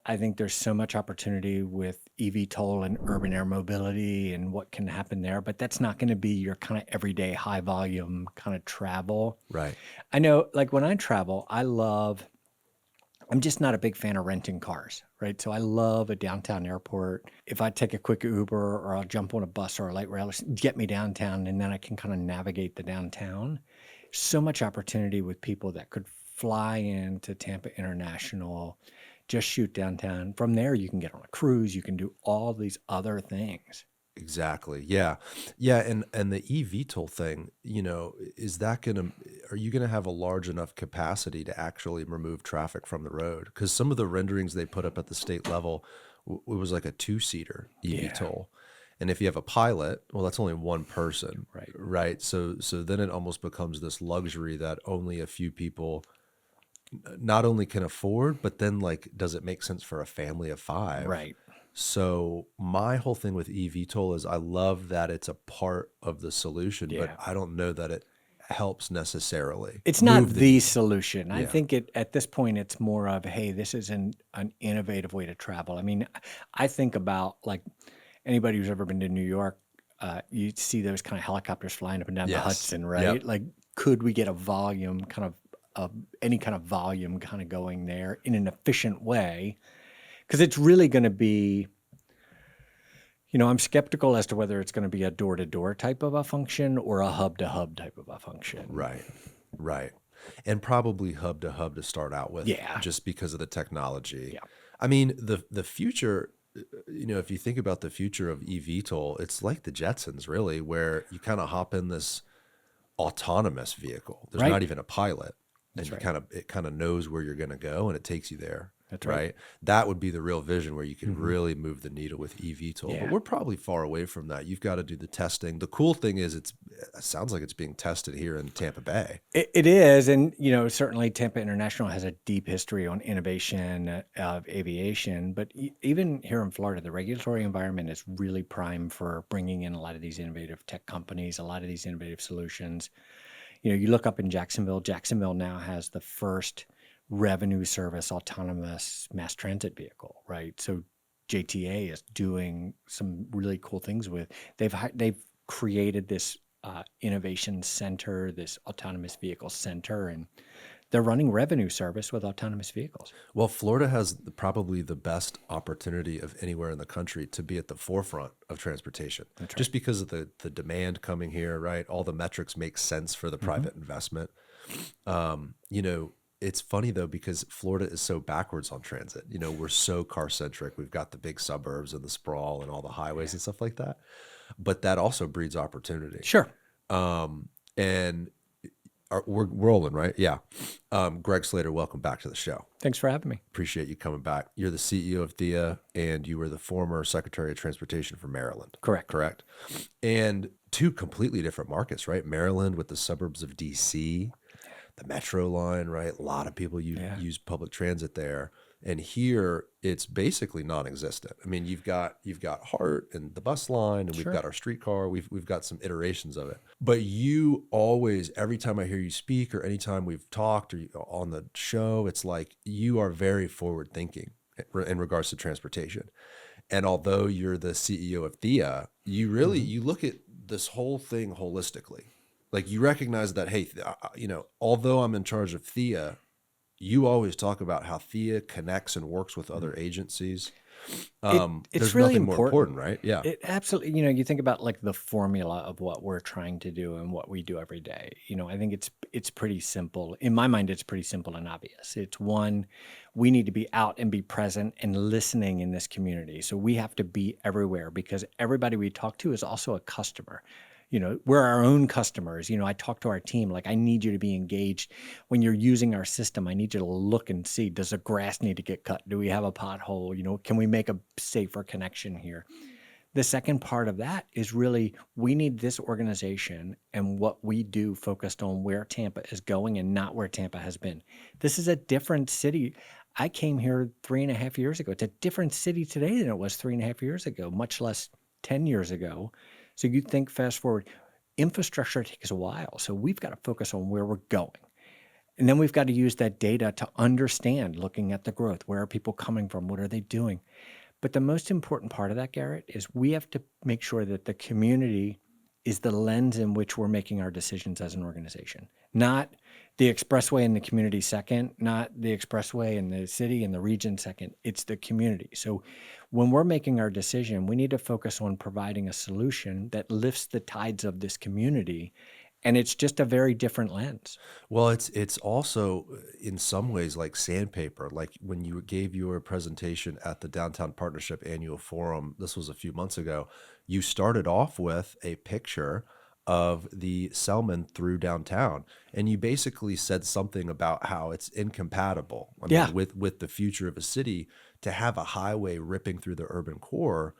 I think there's so much opportunity with eVTOL and urban air mobility and what can happen there, but that's not going to be your kind of everyday high volume kind of travel. Right. I know, like when I travel, I'm just not a big fan of renting cars, right? So I love a downtown airport. If I take a quick Uber or I'll jump on a bus or a light rail, get me downtown, and then I can kind of navigate the downtown. So much opportunity with people that could fly into Tampa International, just shoot downtown. From there, you can get on a cruise. You can do all these other things. Exactly. Yeah. Yeah. And the eVTOL thing, is that are you going to have a large enough capacity to actually remove traffic from the road? Because some of the renderings they put up at the state level, it was like a 2-seater Yeah, eVTOL. And if you have a pilot, well, that's only one person, right. right? So then it almost becomes this luxury that only a few people not only can afford, but then like, does it make sense for a family of 5? Right. So my whole thing with eVTOL is I love that it's a part of the solution, but Yeah. I don't know that it helps necessarily It's not move the the needle. solution. I Yeah. think at this point it's more of, hey, this is an innovative way to travel. I mean, I think about like anybody who's ever been to New York, you see those kind of helicopters flying up and down the Yes. Hudson, Yep. right? Like, could we get a volume kind of any kind of volume kind of going there in an efficient way? Because it's really going to be, I'm skeptical as to whether it's going to be a door-to-door type of a function or a hub-to-hub type of a function. Right. Right. And probably hub to start out with Yeah. just because of the technology. Yeah. I mean, the future, if you think about the future of eVTOL, it's like the Jetsons really, where you kind of hop in this autonomous vehicle. There's Right. not even a pilot. And That's right. it kind of knows where you're going to go and it takes you there. That's right. That would be the real vision where you can really move the needle with eVTOL. Yeah. But we're probably far away from that. You've got to do the testing. The cool thing is it sounds like it's being tested here in Tampa Bay. It is. And, certainly Tampa International has a deep history on innovation of aviation. But even here in Florida, the regulatory environment is really prime for bringing in a lot of these innovative tech companies, a lot of these innovative solutions. You look up in Jacksonville. Jacksonville now has the first revenue service autonomous mass transit vehicle, right? So JTA is doing some really cool things with. They've created this innovation center, this autonomous vehicle center, and they're running revenue service with autonomous vehicles. Well, Florida has probably the best opportunity of anywhere in the country to be at the forefront of transportation. That's right. Just because of the demand coming here, right? All the metrics make sense for the private investment. It's funny though, because Florida is so backwards on transit. We're so car centric. We've got the big suburbs and the sprawl and all the highways and stuff like that. But that also breeds opportunity. Sure. And we're rolling, right? Yeah. Greg Slater, welcome back to the show. Thanks for having me. Appreciate you coming back. You're the CEO of THEA, and you were the former Secretary of Transportation for Maryland. Correct. And 2 completely different markets, right? Maryland with the suburbs of DC, the metro line, right? A lot of people use public transit there. And here it's basically non-existent. I mean, you've got HART and the bus line, and we've got our streetcar. We've got some iterations of it. But you always, every time I hear you speak or anytime we've talked or on the show, it's like you are very forward thinking in regards to transportation. And although you're the CEO of THEA, you really you look at this whole thing holistically. Like you recognize that, hey, although I'm in charge of THEA, you always talk about how THEA connects and works with other agencies. It's There's really nothing more important, right? Yeah. It absolutely, you think about like the formula of what we're trying to do and what we do every day. I think it's pretty simple. In my mind, it's pretty simple and obvious. It's one, we need to be out and be present and listening in this community. So we have to be everywhere because everybody we talk to is also a customer. We're our own customers. I talk to our team, like, I need you to be engaged. When you're using our system, I need you to look and see, does the grass need to get cut? Do we have a pothole? Can we make a safer connection here? The second part of that is really, we need this organization and what we do focused on where Tampa is going and not where Tampa has been. This is a different city. I came here 3.5 years ago. It's a different city today than it was 3.5 years ago, much less 10 years ago. So you think fast forward, infrastructure takes a while. So we've got to focus on where we're going. And then we've got to use that data to understand, looking at the growth. Where are people coming from? What are they doing? But the most important part of that, Garrett, is we have to make sure that the community is the lens in which we're making our decisions as an organization. Not the expressway and the community second, not the expressway and the city and the region second. It's the community. So when we're making our decision, we need to focus on providing a solution that lifts the tides of this community. And it's just a very different lens. Well, it's also in some ways like sandpaper. Like when you gave your presentation at the Downtown Partnership Annual Forum, this was a few months ago, you started off with a picture of the Selmon through downtown, and you basically said something about how it's incompatible. I Yeah. mean, with the future of a city, to have a highway ripping through the urban core,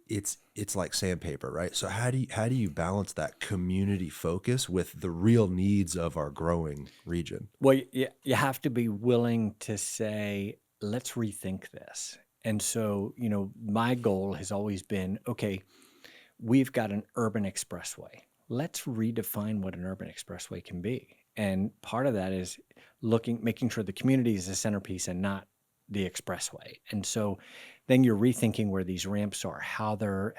it's like sandpaper, right? So how do you balance that community focus with the real needs of our growing region? Well, you have to be willing to say, let's rethink this. And so, my goal has always been, okay, we've got an urban expressway. Let's redefine what an urban expressway can be. And part of that is making sure the community is the centerpiece and not the expressway. And so then you're rethinking where these ramps are, how they're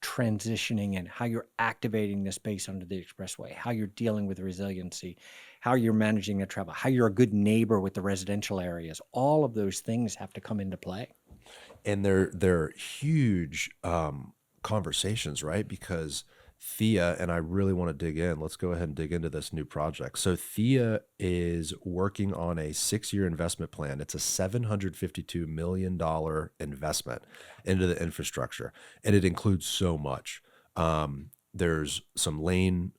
transitioning and how you're activating the space under the expressway, how you're dealing with resiliency, how you're managing the travel, how you're a good neighbor with the residential areas. All of those things have to come into play. And they're huge conversations, right? Because THEA, and I really want to dig in. Let's go ahead and dig into this new project. So THEA is working on a 6-year investment plan. It's a $752 million investment into the infrastructure, and it includes so much. There's some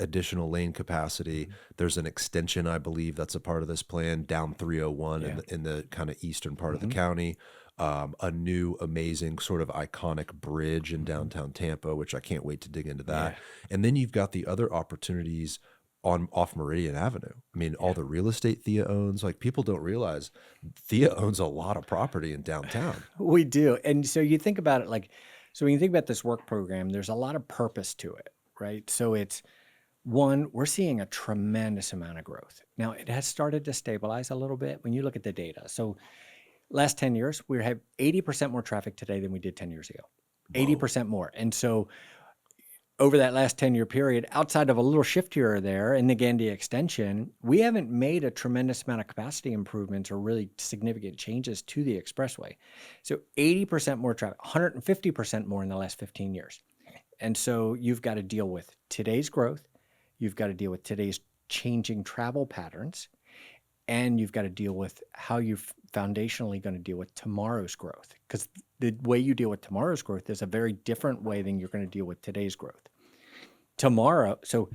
additional lane capacity. There's an extension, I believe, that's a part of this plan down 301 in the kind of eastern part of the county. A new amazing sort of iconic bridge in downtown Tampa, which I can't wait to dig into that. Yeah. And then you've got the other opportunities off Meridian Avenue. I mean, all the real estate THEA owns, like people don't realize THEA owns a lot of property in downtown. We do. And so you think about it so when you think about this work program, there's a lot of purpose to it, right? So it's one, we're seeing a tremendous amount of growth. Now it has started to stabilize a little bit when you look at the data. So last 10 years, we have 80% more traffic today than we did 10 years ago, 80% more. And so over that last 10-year period, outside of a little shift here or there in the Gandia extension, we haven't made a tremendous amount of capacity improvements or really significant changes to the expressway. So 80% more traffic, 150% more in the last 15 years. And so you've got to deal with today's growth. You've got to deal with today's changing travel patterns. And you've got to deal with how you're foundationally going to deal with tomorrow's growth. Because the way you deal with tomorrow's growth is a very different way than you're going to deal with today's growth. Tomorrow, so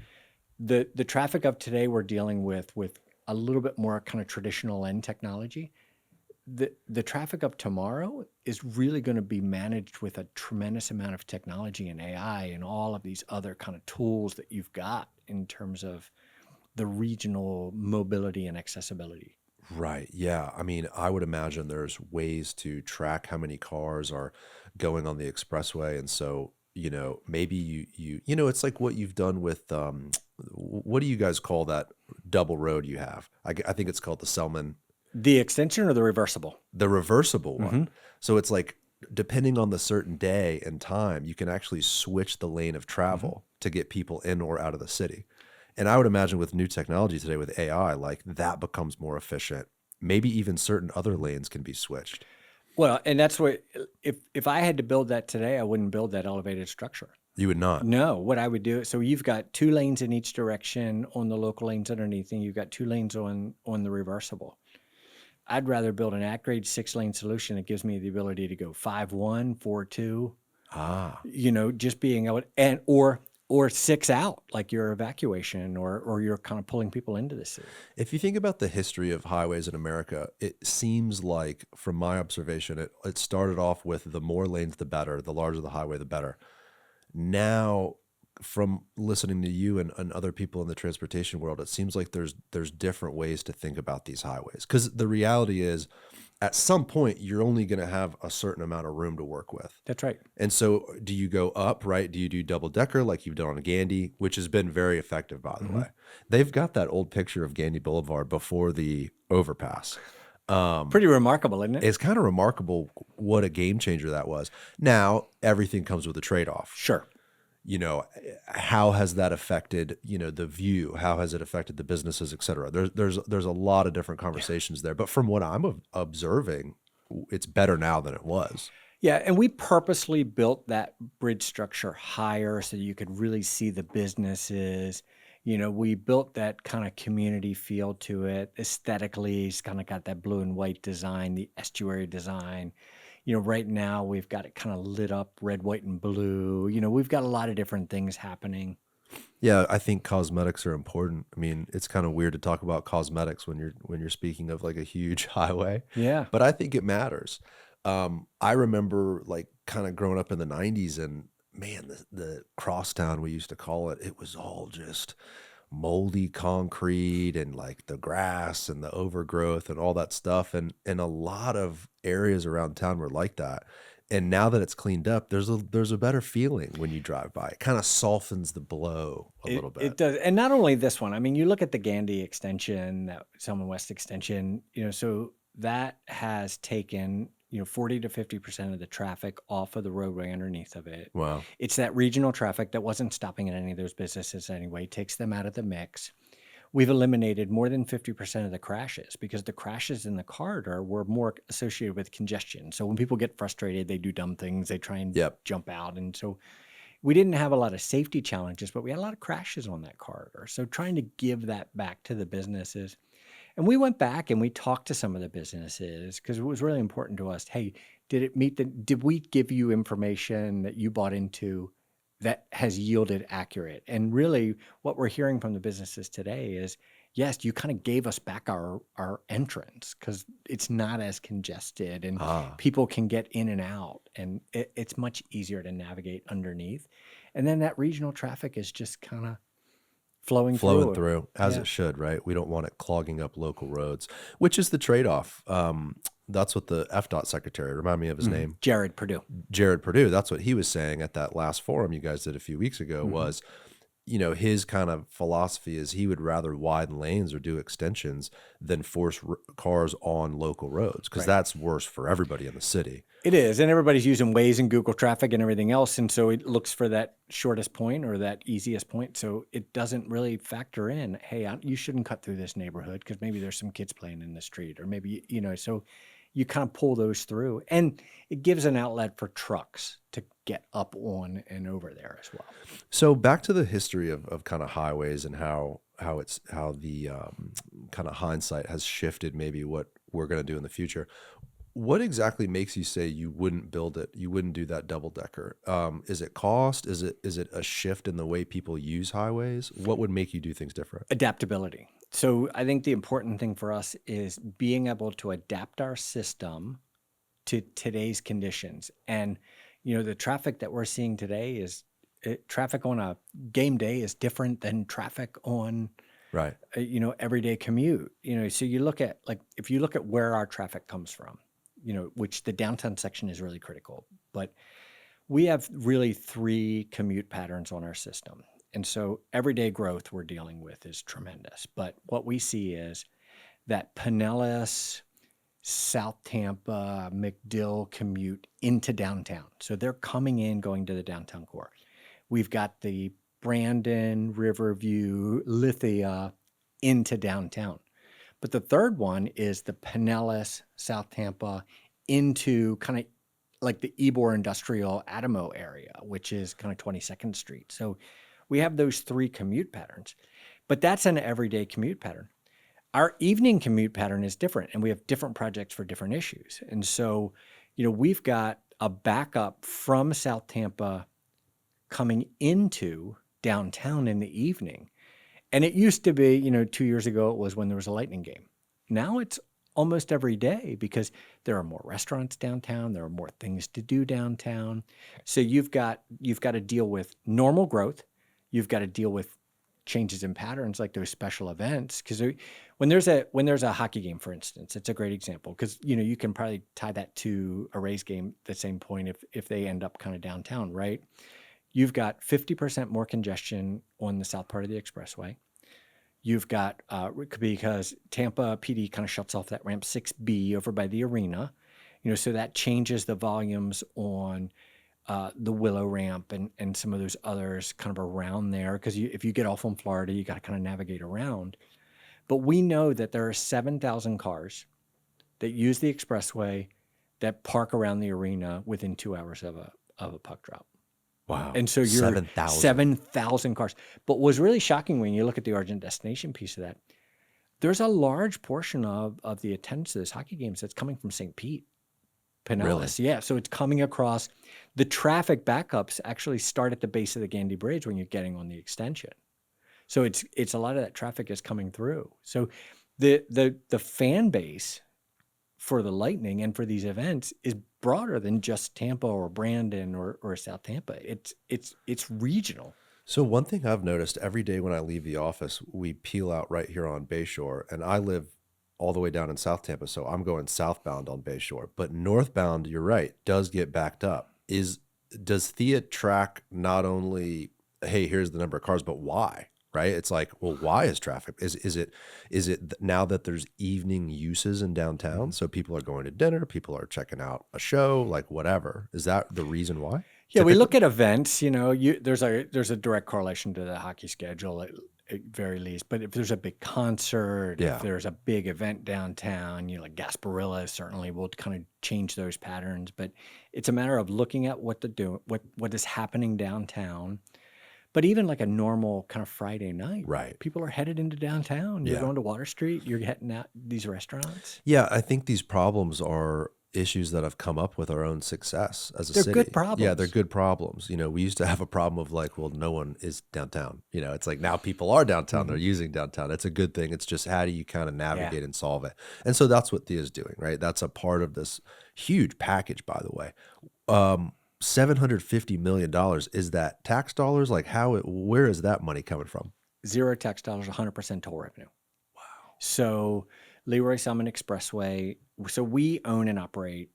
the traffic of today we're dealing with a little bit more kind of traditional end technology. The traffic of tomorrow is really going to be managed with a tremendous amount of technology and AI and all of these other kind of tools that you've got in terms of the regional mobility and accessibility. Right. Yeah. I mean, I would imagine there's ways to track how many cars are going on the expressway. And so, maybe it's like what you've done with, what do you guys call that double road you have? I think it's called the Selmon. The extension or the reversible? The reversible one. So it's like, depending on the certain day and time, you can actually switch the lane of travel to get people in or out of the city. And I would imagine with new technology today with AI, like that becomes more efficient. Maybe even certain other lanes can be switched. Well, and that's what, if I had to build that today, I wouldn't build that elevated structure. You would not? No, what I would do, so you've got 2 lanes in each direction on the local lanes underneath, and you've got 2 lanes on the reversible. I'd rather build an at-grade 6-lane solution that gives me the ability to go 5-1, 4-2. Just being able or 6 out, like your evacuation or you're kind of pulling people into the city. If you think about the history of highways in America, it seems like, from my observation, it started off with the more lanes, the better. The larger the highway, the better. Now, from listening to you and other people in the transportation world, it seems like there's different ways to think about these highways. Because the reality is, at some point, you're only going to have a certain amount of room to work with. That's right. And so do you go up, right? Do you do double decker like you've done on Gandy, which has been very effective, by the way? They've got that old picture of Gandy Boulevard before the overpass. Pretty remarkable, isn't it? It's kind of remarkable what a game changer that was. Now, everything comes with a trade-off. Sure. How has that affected, the view? How has it affected the businesses, et cetera? There's a lot of different conversations there. But from what I'm observing, it's better now than it was. Yeah, and we purposely built that bridge structure higher so you could really see the businesses. We built that kind of community feel to it. Aesthetically, it's kind of got that blue and white design, the estuary design. Right now we've got it kind of lit up red, white, and blue. We've got a lot of different things happening. Yeah, I think cosmetics are important. I mean, it's kind of weird to talk about cosmetics when you're speaking of like a huge highway. Yeah. But I think it matters. I remember like kind of growing up in the 90s, and man, the crosstown, we used to call it, it was all just moldy concrete and like the grass and the overgrowth and all that stuff. And a lot of areas around town were like that. And now that it's cleaned up, there's a better feeling when you drive by. It kind of softens the blow a little bit. It does. And not only this one, I mean, you look at the Gandy extension, that Selmon West extension, so that has taken 40 to 50% of the traffic off of the roadway underneath of it. Wow. It's that regional traffic that wasn't stopping at any of those businesses anyway, takes them out of the mix. We've eliminated more than 50% of the crashes because the crashes in the corridor were more associated with congestion. So when people get frustrated, they do dumb things, they try and jump out. And so we didn't have a lot of safety challenges, but we had a lot of crashes on that corridor. So trying to give that back to the businesses. And we went back and we talked to some of the businesses because it was really important to us. Hey, did we give you information that you bought into that has yielded accurate? And really what we're hearing from the businesses today is, yes, you kind of gave us back our entrance because it's not as congested and people can get in and out, and it's much easier to navigate underneath. And then that regional traffic is just kind of flowing through as it should, right? We don't want it clogging up local roads, which is the trade-off. That's what the FDOT secretary, remind me of his name. Jared Perdue. That's what he was saying at that last forum you guys did a few weeks ago was, his kind of philosophy is he would rather widen lanes or do extensions than force cars on local roads because that's worse for everybody in the city. It is. And everybody's using Waze and Google Traffic and everything else. And so it looks for that shortest point or that easiest point. So it doesn't really factor in, hey, you shouldn't cut through this neighborhood because maybe there's some kids playing in the street or maybe, so you kind of pull those through. And it gives an outlet for trucks to get up on and over there as well. So back to the history of kind of highways and how the kind of hindsight has shifted maybe what we're going to do in the future. What exactly makes you say you wouldn't build it? You wouldn't do that double decker? Is it cost? Is it a shift in the way people use highways? What would make you do things different? Adaptability. So I think the important thing for us is being able to adapt our system to today's conditions. And, the traffic that we're seeing today is traffic on a game day is different than traffic on, everyday commute. So you look at if you look at where our traffic comes from, which the downtown section is really critical, but we have really 3 commute patterns on our system. And so everyday growth we're dealing with is tremendous. But what we see is that Pinellas, South Tampa, McDill commute into downtown. So they're coming in, going to the downtown core. We've got the Brandon, Riverview, THEA into downtown. But the third one is the Pinellas, South Tampa into kind of like the Ybor industrial Adamo area, which is kind of 22nd Street. So we have those 3 commute patterns, but that's an everyday commute pattern. Our evening commute pattern is different, and we have different projects for different issues. And so, we've got a backup from South Tampa coming into downtown in the evening. And it used to be, 2 years ago, it was when there was a Lightning game. Now it's almost every day because there are more restaurants downtown. There are more things to do downtown. So you've got to deal with normal growth, You've got to deal with changes in patterns like those special events. Because when there's a hockey game, for instance, it's a great example because you can probably tie that to a Rays game at the same point if they end up kind of downtown, right? You've got 50% more congestion on the south part of the expressway. You've got because Tampa PD kind of shuts off that ramp 6B over by the arena, so that changes the volumes on the Willow ramp and some of those others kind of around there. Because if you get off on Florida, you got to kind of navigate around. But we know that there are 7,000 cars that use the expressway that park around the arena within 2 hours of a puck drop. Wow. And so you're 7,000 cars. But what's really shocking when you look at the origin destination piece of that, there's a large portion of the attendance to those hockey games that's coming from St. Pete, Pinellas. Really? Yeah. So it's coming across. The traffic backups actually start at the base of the Gandy Bridge when you're getting on the extension. So it's a lot of that traffic is coming through. So the fan base for the Lightning and for these events is broader than just Tampa or Brandon or South Tampa. It's regional. So one thing I've noticed every day when I leave the office, we peel out right here on Bayshore, and I live all the way down in South Tampa, so I'm going southbound on Bayshore. But northbound, you're right, does get backed up. Does THEA track not only, hey, here's the number of cars, but why? Right? It's like, well, why is traffic? Is it now that there's evening uses in downtown? So people are going to dinner, people are checking out a show, like whatever. Is that the reason why? Yeah, we look at events, there's a direct correlation to the hockey schedule at very least. But if there's a big concert, if there's a big event downtown, like Gasparilla certainly will kind of change those patterns. But it's a matter of looking at what is happening downtown. But even like a normal kind of Friday night, right? People are headed into downtown. You're going to Water Street. You're heading out these restaurants. Yeah, I think these problems are issues that have come up with our own success as a city. They're good problems. Yeah, they're good problems. We used to have a problem of like, well, no one is downtown. It's like now people are downtown. They're using downtown. It's a good thing. It's just how do you kind of navigate and solve it? And so that's what THEA is doing, right? That's a part of this huge package, by the way. $750 million, is that tax dollars? Like where is that money coming from? Zero tax dollars, 100% toll revenue. Wow. So Selmon Expressway. So we own and operate,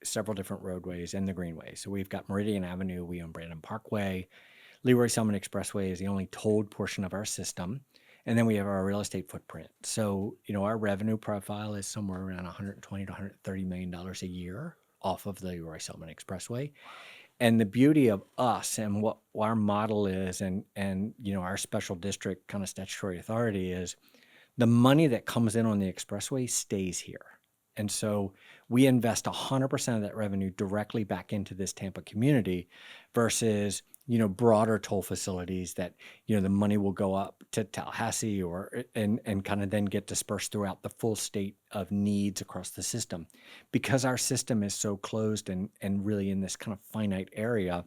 several different roadways and the greenway. So we've got Meridian Avenue. We own Brandon Parkway. Selmon Expressway is the only tolled portion of our system. And then we have our real estate footprint. So, our revenue profile is somewhere around $120 to $130 million a year off of the Selmon Expressway. And the beauty of us and what our model is and our special district kind of statutory authority is the money that comes in on the expressway stays here. And so we invest 100% of that revenue directly back into this Tampa community versus, broader toll facilities that, the money will go up to Tallahassee and kind of then get dispersed throughout the full state of needs across the system. Because our system is so closed and really in this kind of finite area,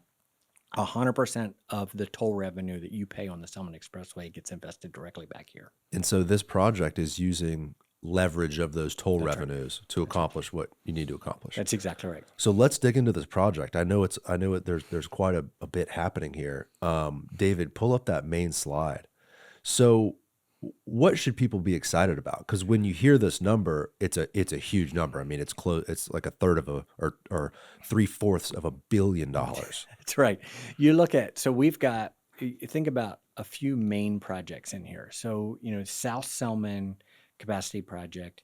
100% of the toll revenue that you pay on the Selmon Expressway gets invested directly back here. And so this project is using leverage of those toll revenues to accomplish what you need to accomplish. That's exactly right. So let's dig into this project. I know there's quite a bit happening here. David, pull up that main slide. So what should people be excited about? Because when you hear this number, it's a huge number. I mean, it's close. It's like a third of or 3/4 of $1 billion. That's right. You look at, so we've got, think about a few main projects in here. So, South Selmon capacity project,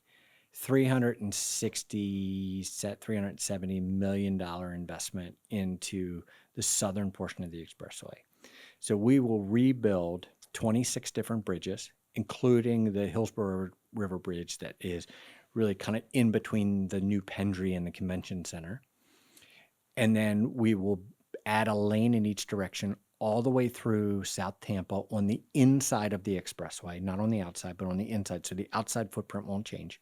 $370 million investment into the southern portion of the expressway. So we will rebuild 26 different bridges, including the Hillsborough River Bridge that is really kind of in between the new Pendry and the convention center. And then we will add a lane in each direction all the way through South Tampa on the inside of the expressway, not on the outside, but on the inside. So the outside footprint won't change.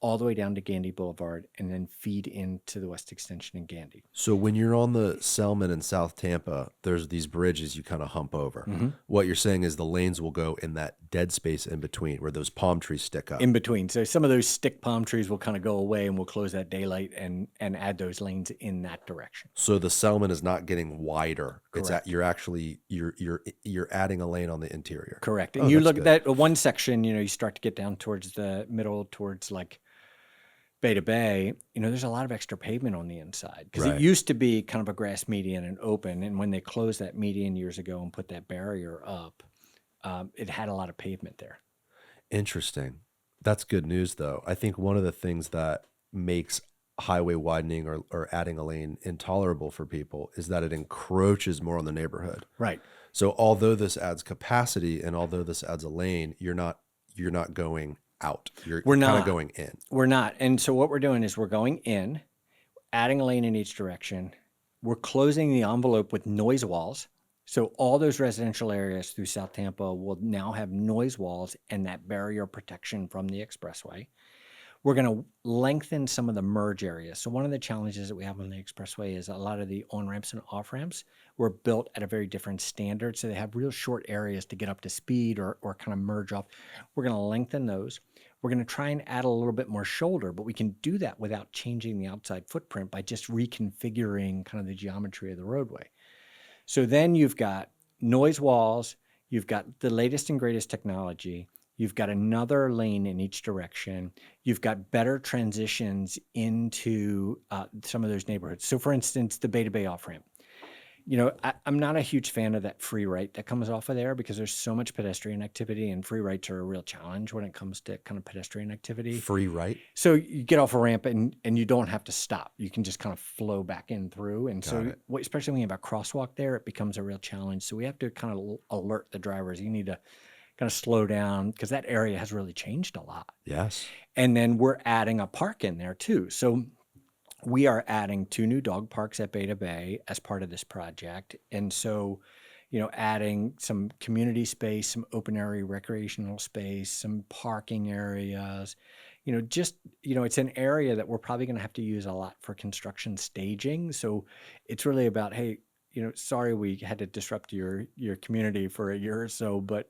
all the way down to Gandy Boulevard and then feed into the west extension in Gandy. So when you're on the Selmon in South Tampa, there's these bridges you kind of hump over. What you're saying is the lanes will go in that dead space in between where those palm trees stick up. In between. So some of those stick palm trees will kind of go away, and we'll close that daylight and add those lanes in that direction. So the Selmon is not getting wider. Correct. You're actually you're adding a lane on the interior. Correct. And Oh, you that's look good. at that one section, you start to get down towards the middle, towards like Bay to Bay, there's a lot of extra pavement on the inside because Right. it used to be kind of a grass median and open. And when they closed that median years ago and put that barrier up, it had a lot of pavement there. Interesting. That's good news, though. I think one of the things that makes highway widening or adding a lane intolerable for people is that it encroaches more on the neighborhood. Right. So although this adds capacity and although this adds a lane, you're not going out. You're We're kind of not. going in. We're not. And so what we're doing is we're going in, adding a lane in each direction. We're closing the envelope with noise walls. So all those residential areas through South Tampa will now have noise walls and that barrier protection from the expressway. We're going to lengthen some of the merge areas. So one of the challenges that we have on the expressway is a lot of the on-ramps and off-ramps were built at a very different standard. So they have real short areas to get up to speed or kind of merge off. We're going to lengthen those. We're going to try and add a little bit more shoulder, but we can do that without changing the outside footprint by just reconfiguring kind of the geometry of the roadway. So then you've got noise walls, you've got the latest and greatest technology, you've got another lane in each direction, you've got better transitions into some of those neighborhoods. So for instance, the Bay to Bay off-ramp. I'm not a huge fan of that free right that comes off of there because there's so much pedestrian activity, and free rights are a real challenge when it comes to kind of pedestrian activity. Free right? So you get off a ramp and you don't have to stop. You can just kind of flow back in through. And so especially when you have a crosswalk there, it becomes a real challenge. So we have to kind of alert the drivers. You need to kind of slow down because that area has really changed a lot. Yes. And then we're adding a park in there too. So we are adding 2 new dog parks at Bay to Bay as part of this project. And so, adding some community space, some open area recreational space, some parking areas, it's an area that we're probably going to have to use a lot for construction staging. So it's really about, hey, sorry we had to disrupt your community for a year or so, but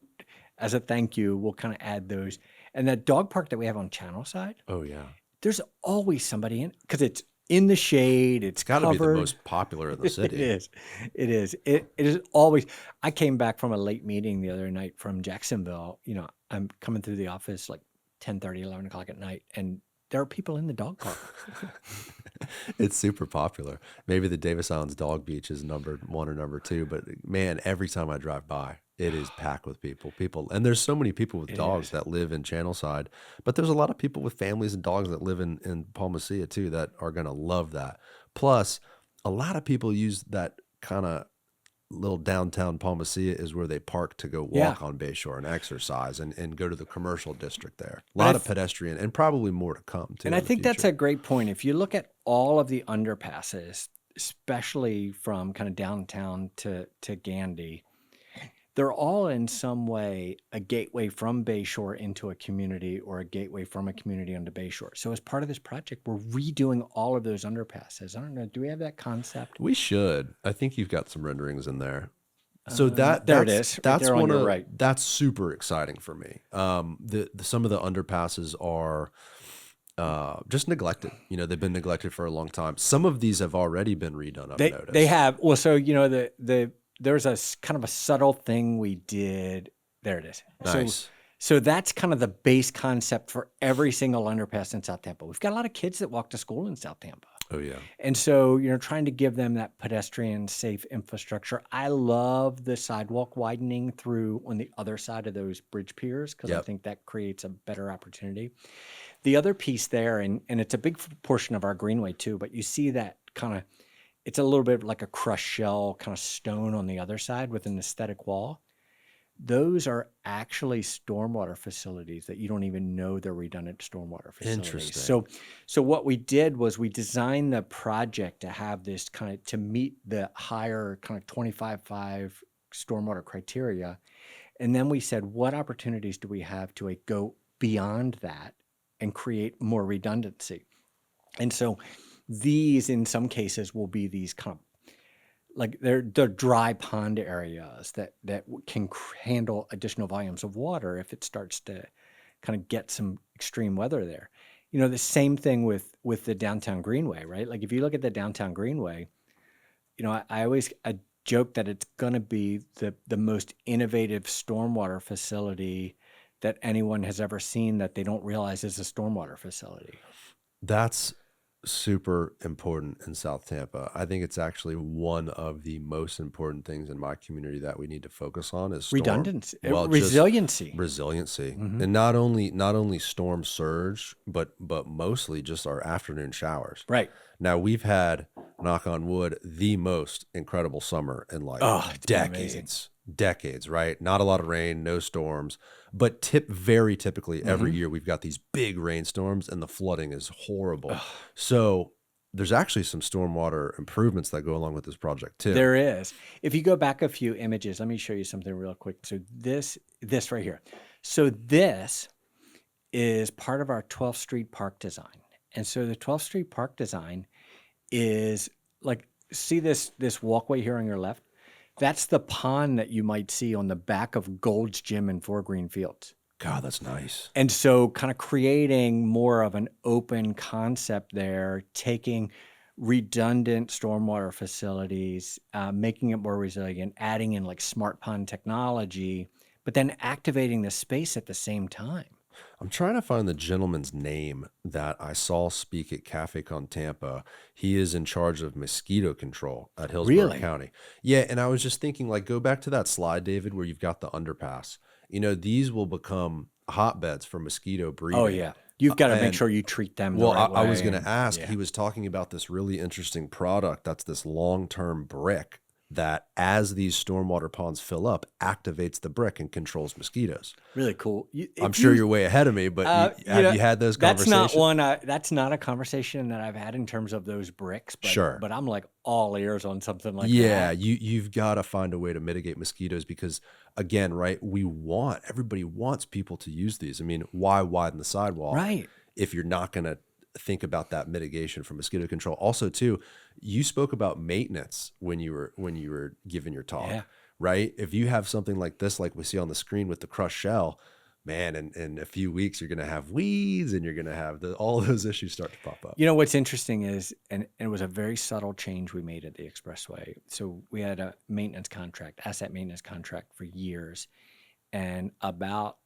as a thank you, we'll kind of add those. And that dog park that we have on Channel Side, Oh, yeah. there's always somebody in because it's in the shade. It's Got to be the covered. most popular in the city. It is. It is. It is always. I came back from a late meeting the other night from Jacksonville. I'm coming through the office like 10:30, 11 o'clock at night, and there are people in the dog park. It's super popular. Maybe the Davis Island's Dog Beach is number 1 or number 2, but man, every time I drive by, it is packed with people, and there's so many people with dogs that live in Channelside, but there's a lot of people with families and dogs that live in Palma Seca too that are going to love that. Plus, a lot of people use that kind of little downtown Palma Seca is where they park to go walk on Bayshore and exercise and go to the commercial district there. A lot of pedestrian and probably more to come too. And I think that's a great point. If you look at all of the underpasses, especially from kind of downtown to Gandy, they're all in some way a gateway from Bayshore into a community or a gateway from a community onto Bayshore. So as part of this project, we're redoing all of those underpasses. I don't know. Do we have that concept? We should. I think you've got some renderings in there. So there it is. That's there on one your of right. That's super exciting for me. Some of the underpasses are just neglected. They've been neglected for a long time. Some of these have already been redone. I've noticed. They have. Well, so there's a kind of a subtle thing we did. There it is. Nice. So that's kind of the base concept for every single underpass in South Tampa. We've got a lot of kids that walk to school in South Tampa. Oh, yeah. And so, trying to give them that pedestrian safe infrastructure. I love the sidewalk widening through on the other side of those bridge piers because I think that creates a better opportunity. The other piece there, and it's a big portion of our greenway too, but you see that kind of, it's a little bit like a crushed shell kind of stone on the other side with an aesthetic wall. Those are actually stormwater facilities that you don't even know they're redundant stormwater facilities. Interesting. So what we did was we designed the project to have this kind of, to meet the higher kind of 25.5 stormwater criteria. And then we said, what opportunities do we have to go beyond that and create more redundancy. And so these, in some cases, will be these kind of like they're dry pond areas that can handle additional volumes of water if it starts to kind of get some extreme weather there. The same thing with the downtown Greenway, right? Like if you look at the downtown Greenway, I joke that it's going to be the most innovative stormwater facility that anyone has ever seen that they don't realize is a stormwater facility. That's super important in South Tampa. I think it's actually one of the most important things in my community that we need to focus on is Redundancy, just resiliency. resiliency. Mm-hmm. And not only storm surge, but mostly just our afternoon showers. Right. Now we've had, knock on wood, the most incredible summer in like decades, right? Not a lot of rain, no storms, but very typically every year we've got these big rainstorms and the flooding is horrible. So there's actually some stormwater improvements that go along with this project too. There is. If you go back a few images, let me show you something real quick. So this right here. So this is part of our 12th Street Park design. And so the 12th Street Park design is like, see this walkway here on your left? That's the pond that you might see on the back of Gold's Gym in Four Green Fields. God, that's nice. And so kind of creating more of an open concept there, taking redundant stormwater facilities, making it more resilient, adding in like smart pond technology, but then activating the space at the same time. I'm trying to find the gentleman's name that I saw speak at Cafe Con Tampa. He is in charge of mosquito control at Hillsborough County. Yeah, and I was just thinking, like, go back to that slide, David, where you've got the underpass. These will become hotbeds for mosquito breeding. Oh, yeah. You've got to make sure you treat them the right way. I was going to ask, he was talking about this really interesting product that's this long-term brick that as these stormwater ponds fill up, activates the brick and controls mosquitoes. Really cool. I'm sure you're way ahead of me, but have you had those conversations? That's not a conversation that I've had in terms of those bricks. But, sure. But I'm like all ears on something like that. Yeah, you've got to find a way to mitigate mosquitoes because, again, right, everybody wants people to use these. I mean, why widen the sidewalk if you're not going to think about that mitigation for mosquito control? Also, too, you spoke about maintenance when you were giving your talk, right? If you have something like this, like we see on the screen with the crushed shell, man, in a few weeks you're going to have weeds and you're going to have all those issues start to pop up. What's interesting is, and it was a very subtle change we made at the Expressway. So we had a asset maintenance contract for years, and about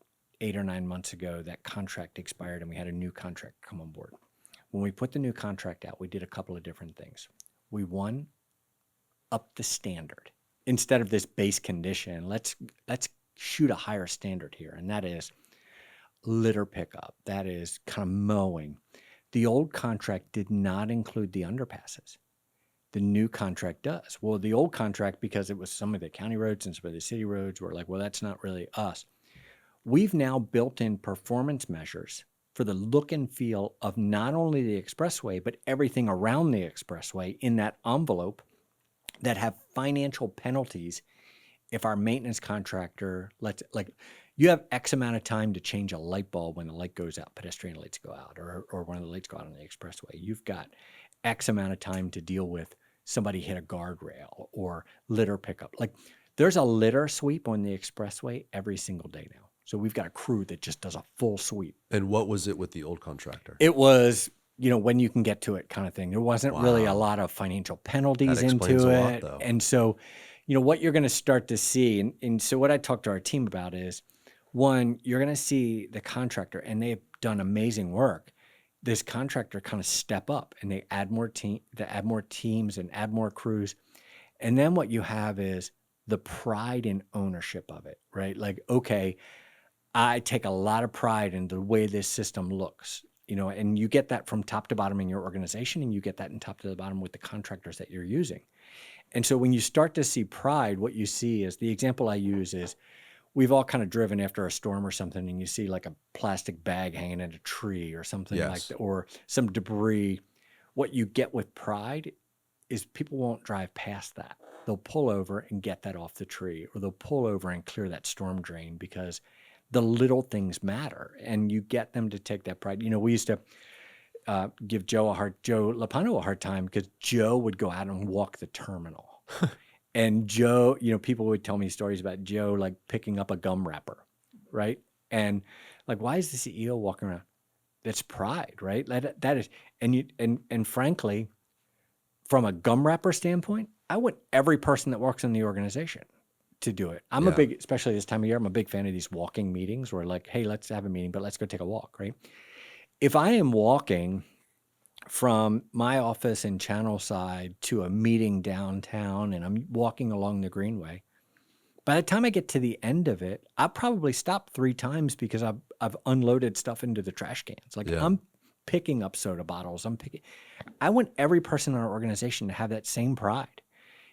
8 or 9 months ago, that contract expired and we had a new contract come on board. When we put the new contract out, we did a couple of different things. We upped the standard. Instead of this base condition, let's shoot a higher standard here, and that is litter pickup. That is kind of mowing. The old contract did not include the underpasses. The new contract does. Well, the old contract, because it was some of the county roads and some of the city roads, were like, well, that's not really us. We've now built in performance measures for the look and feel of not only the expressway, but everything around the expressway in that envelope that have financial penalties if our maintenance contractor you have X amount of time to change a light bulb when the light goes out, pedestrian lights go out, or when the lights go out on the expressway. You've got X amount of time to deal with somebody hit a guardrail or litter pickup. Like there's a litter sweep on the expressway every single day now. So we've got a crew that just does a full sweep. And what was it with the old contractor? It was, when you can get to it kind of thing. There wasn't really a lot of financial penalties into it. Lot, though. And so, what you're going to start to see, and so what I talked to our team about is, one, you're going to see the contractor, and they've done amazing work. This contractor kind of step up, and they add more teams and add more crews. And then what you have is the pride and ownership of it, right? Like, okay, I take a lot of pride in the way this system looks, and you get that from top to bottom in your organization, and you get that in top to the bottom with the contractors that you're using. And so when you start to see pride, what you see is, the example I use is, we've all kind of driven after a storm or something, and you see like a plastic bag hanging in a tree or something like that, or some debris. What you get with pride is people won't drive past that. They'll pull over and get that off the tree, or they'll pull over and clear that storm drain because the little things matter, and you get them to take that pride. We used to give Joe Lapano a hard time because Joe would go out and walk the terminal. And Joe, people would tell me stories about Joe like picking up a gum wrapper, right? And like, why is the CEO walking around? That's pride, right? That is, and frankly, from a gum wrapper standpoint, I want every person that works in the organization to do it. I'm a big, especially this time of year, I'm a big fan of these walking meetings where like, hey, let's have a meeting, but let's go take a walk, right? If I am walking from my office in Channelside to a meeting downtown and I'm walking along the Greenway, by the time I get to the end of it, I probably stop 3 times because I've unloaded stuff into the trash cans. Like I'm picking up soda bottles. I want every person in our organization to have that same pride.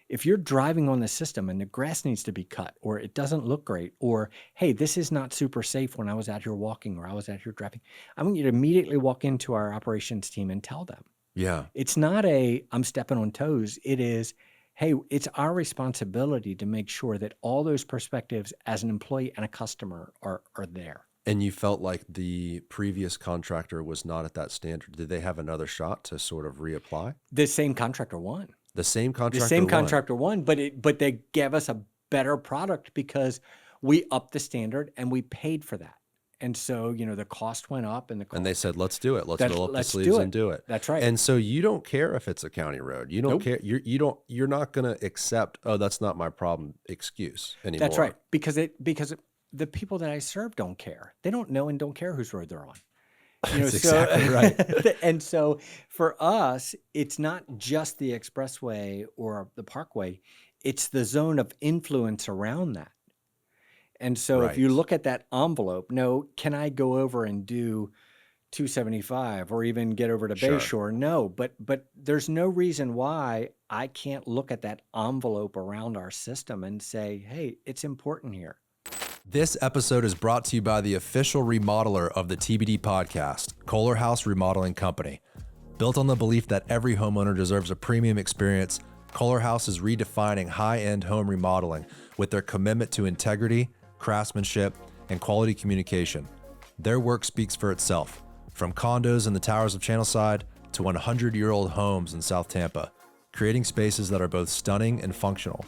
If you're driving on the system and the grass needs to be cut or it doesn't look great or, hey, this is not super safe when I was out here walking or I was out here driving, I want you to immediately walk into our operations team and tell them. Yeah. It's not I'm stepping on toes. It is, hey, it's our responsibility to make sure that all those perspectives as an employee and a customer are there. And you felt like the previous contractor was not at that standard. Did they have another shot to sort of reapply? The same contractor won. The same contractor The same contractor won, but they gave us a better product because we upped the standard and we paid for that. And so, the cost went up and they said, let's do it. Let's roll up the sleeves and do it. That's right. And so you don't care if it's a county road. You don't care. You're not going to accept, oh, that's not my problem excuse anymore. That's right. Because the people that I serve don't care. They don't know and don't care whose road they're on. That's exactly right. And so for us, it's not just the expressway or the parkway. It's the zone of influence around that. And so if you look at that envelope, can I go over and do 275 or even get over to Bayshore? No, but there's no reason why I can't look at that envelope around our system and say, hey, it's important here. This episode is brought to you by the official remodeler of the TBD podcast, Kohler House Remodeling Company. Built on the belief that every homeowner deserves a premium experience, Kohler House is redefining high-end home remodeling with their commitment to integrity, craftsmanship, and quality communication. Their work speaks for itself, from condos in the towers of Channelside to 100-year-old homes in South Tampa, creating spaces that are both stunning and functional.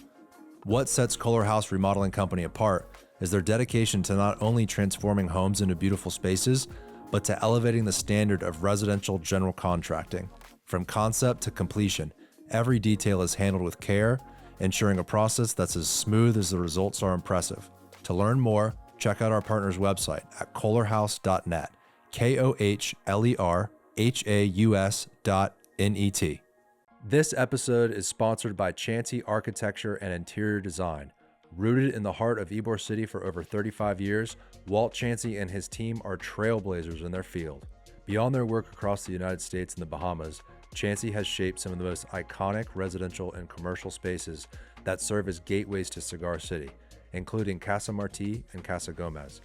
What sets Kohler House Remodeling Company apart is their dedication to not only transforming homes into beautiful spaces, but to elevating the standard of residential general contracting. From concept to completion, every detail is handled with care, ensuring a process that's as smooth as the results are impressive. To learn more, check out our partner's website at kohlerhouse.net, KOHLERHAUS.net. This episode is sponsored by Chansey Architecture and Interior Design. Rooted in the heart of Ybor City for over 35 years, Walt Chansey and his team are trailblazers in their field. Beyond their work across the United States and the Bahamas, Chansey has shaped some of the most iconic residential and commercial spaces that serve as gateways to Cigar City, including Casa Marti and Casa Gomez.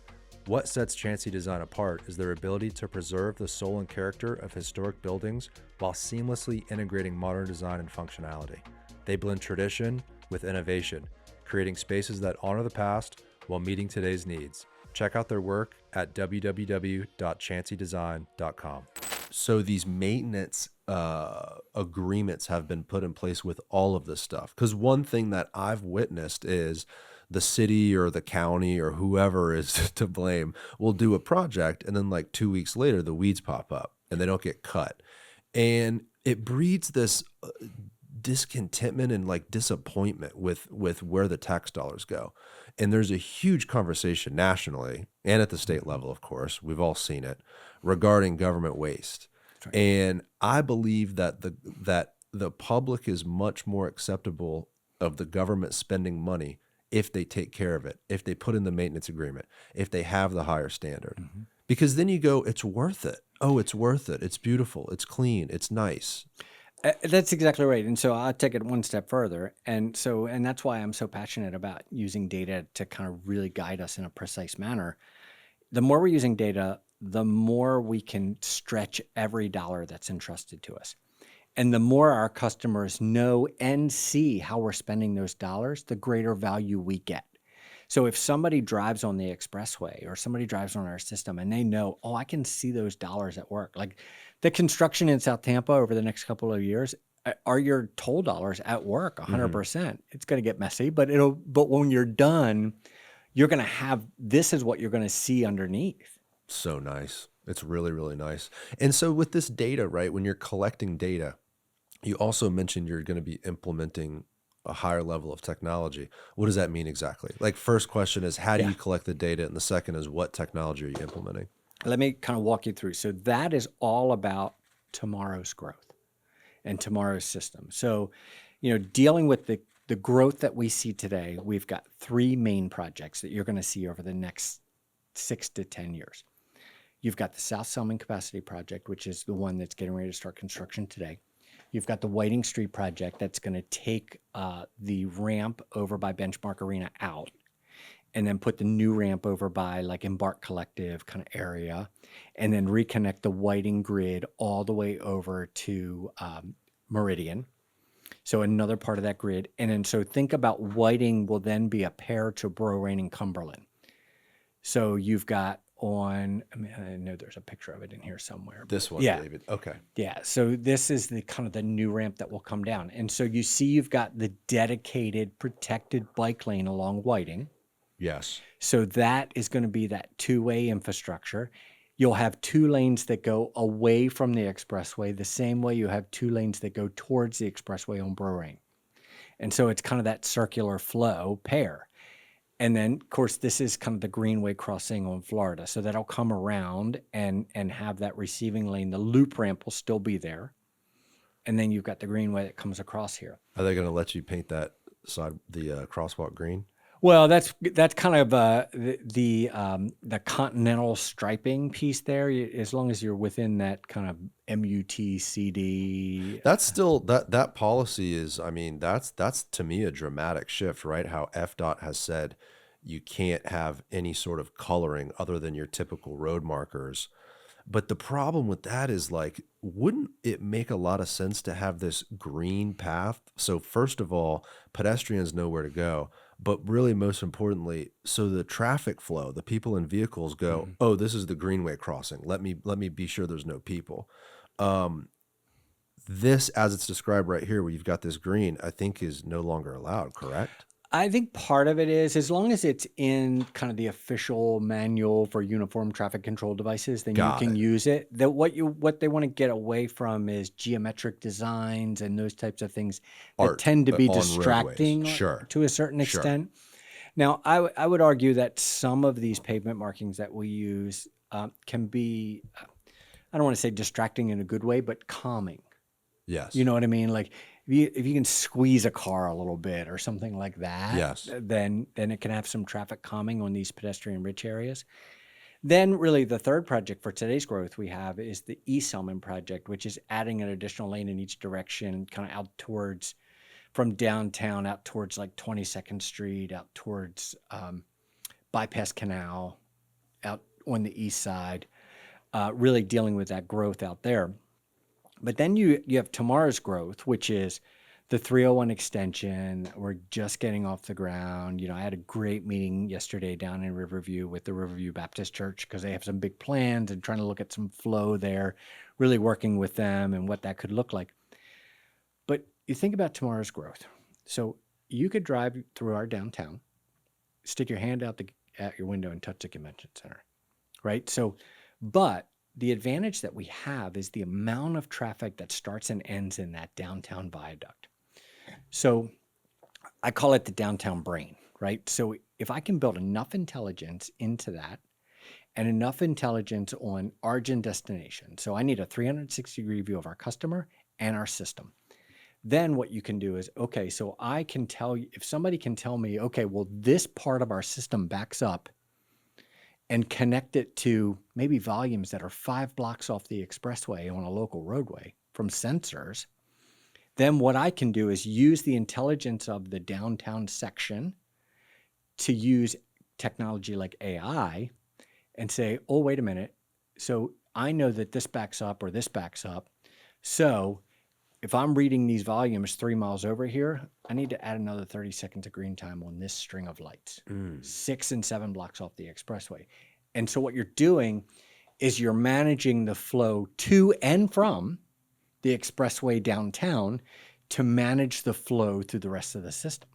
What sets Chansey Design apart is their ability to preserve the soul and character of historic buildings while seamlessly integrating modern design and functionality. They blend tradition with innovation, creating spaces that honor the past while meeting today's needs. Check out their work at www.chanseydesign.com. So these maintenance agreements have been put in place with all of this stuff. Because one thing that I've witnessed is the city or the county or whoever is to blame will do a project, and then like 2 weeks later, the weeds pop up and they don't get cut. And it breeds this discontentment and like disappointment with where the tax dollars go. And there's a huge conversation nationally and at the state level, of course, we've all seen it, regarding government waste. Right. And I believe that the public is much more acceptable of the government spending money if they take care of it, if they put in the maintenance agreement, if they have the higher standard. Mm-hmm. Because then you go, it's worth it. Oh, it's worth it. It's beautiful. It's clean. It's nice. That's exactly right. And so I'll take it one step further. And that's why I'm so passionate about using data to kind of really guide us in a precise manner. The more we're using data, the more we can stretch every dollar that's entrusted to us. And the more our customers know and see how we're spending those dollars, the greater value we get. So if somebody drives on the expressway or somebody drives on our system and they know, oh, I can see those dollars at work. Like the construction in South Tampa over the next couple of years, are your toll dollars at work 100%? It's going to get messy, but when you're done, you're going to have, this is what you're going to see underneath. So nice. It's really, really nice. And so with this data, right, when you're collecting data, you also mentioned you're going to be implementing a higher level of technology. What does that mean exactly? Like, first question is, how do Yeah. you collect the data? And the second is, what technology are you implementing? Let me kind of walk you through. So that is all about tomorrow's growth and tomorrow's system. So, dealing with the growth that we see today, we've got three main projects that you're going to see over the next 6 to 10 years. You've got the South Selmon Capacity Project, which is the one that's getting ready to start construction today. You've got the Whiting Street Project that's going to take the ramp over by Benchmark Arena out and then put the new ramp over by like Embark Collective kind of area, and then reconnect the Whiting grid all the way over to Meridian. So another part of that grid. And then so think about Whiting will then be a pair to Bro-Rain and Cumberland. So you've got I know there's a picture of it in here somewhere. This one, yeah. David. Okay. Yeah. So this is the kind of the new ramp that will come down. And so you see you've got the dedicated protected bike lane along Whiting. Yes. So that is going to be that two-way infrastructure. You'll have 2 lanes that go away from the expressway, the same way you have 2 lanes that go towards the expressway on Bro-Rain. And so it's kind of that circular flow pair. And then, of course, this is kind of the Greenway crossing on Florida. So that'll come around and have that receiving lane. The loop ramp will still be there. And then you've got the Greenway that comes across here. Are they going to let you paint that side, the crosswalk green? Well, that's kind of the continental striping piece there. As long as you're within that kind of MUTCD. That's still that policy is. I mean, that's to me a dramatic shift, right? How FDOT has said you can't have any sort of coloring other than your typical road markers. But the problem with that is, like, wouldn't it make a lot of sense to have this green path? So first of all, pedestrians know where to go, but really most importantly, so the traffic flow, the people in vehicles go, oh, this is the Greenway crossing. Let me be sure there's no people. This, as it's described right here, where you've got this green, I think is no longer allowed, correct? I think part of it is, as long as it's in kind of the official manual for uniform traffic control devices, then you can use it. That what they want to get away from is geometric designs and those types of things that tend to be distracting to a certain extent. Now, I would argue that some of these pavement markings that we use can be, I don't want to say distracting in a good way, but calming. Yes. You know what I mean? Like if you can squeeze a car a little bit or something like that, yes, then it can have some traffic calming on these pedestrian rich areas. Then really the third project for today's growth we have is the East Selmon project, which is adding an additional lane in each direction, kind of out towards, from downtown out towards like 22nd Street, out towards Bypass Canal, out on the east side, really dealing with that growth out there. But then you have tomorrow's growth, which is the 301 extension. We're just getting off the ground. I had a great meeting yesterday down in Riverview with the Riverview Baptist Church because they have some big plans and trying to look at some flow there, really working with them and what that could look like. But you think about tomorrow's growth. So you could drive through our downtown, stick your hand out at your window and touch the convention center, right? So, but the advantage that we have is the amount of traffic that starts and ends in that downtown viaduct. So I call it the downtown brain, right? So if I can build enough intelligence into that and enough intelligence on origin destination, so I need a 360-degree view of our customer and our system. Then what you can do is, okay, so I can tell you, if somebody can tell me, okay, well, this part of our system backs up and connect it to maybe volumes that are 5 blocks off the expressway on a local roadway from sensors, then what I can do is use the intelligence of the downtown section to use technology like AI and say, oh, wait a minute. So I know that this backs up or this backs up. So if I'm reading these volumes 3 miles over here, I need to add another 30 seconds of green time on this string of lights, 6 and 7 blocks off the expressway. And so what you're doing is you're managing the flow to and from the expressway downtown to manage the flow through the rest of the system.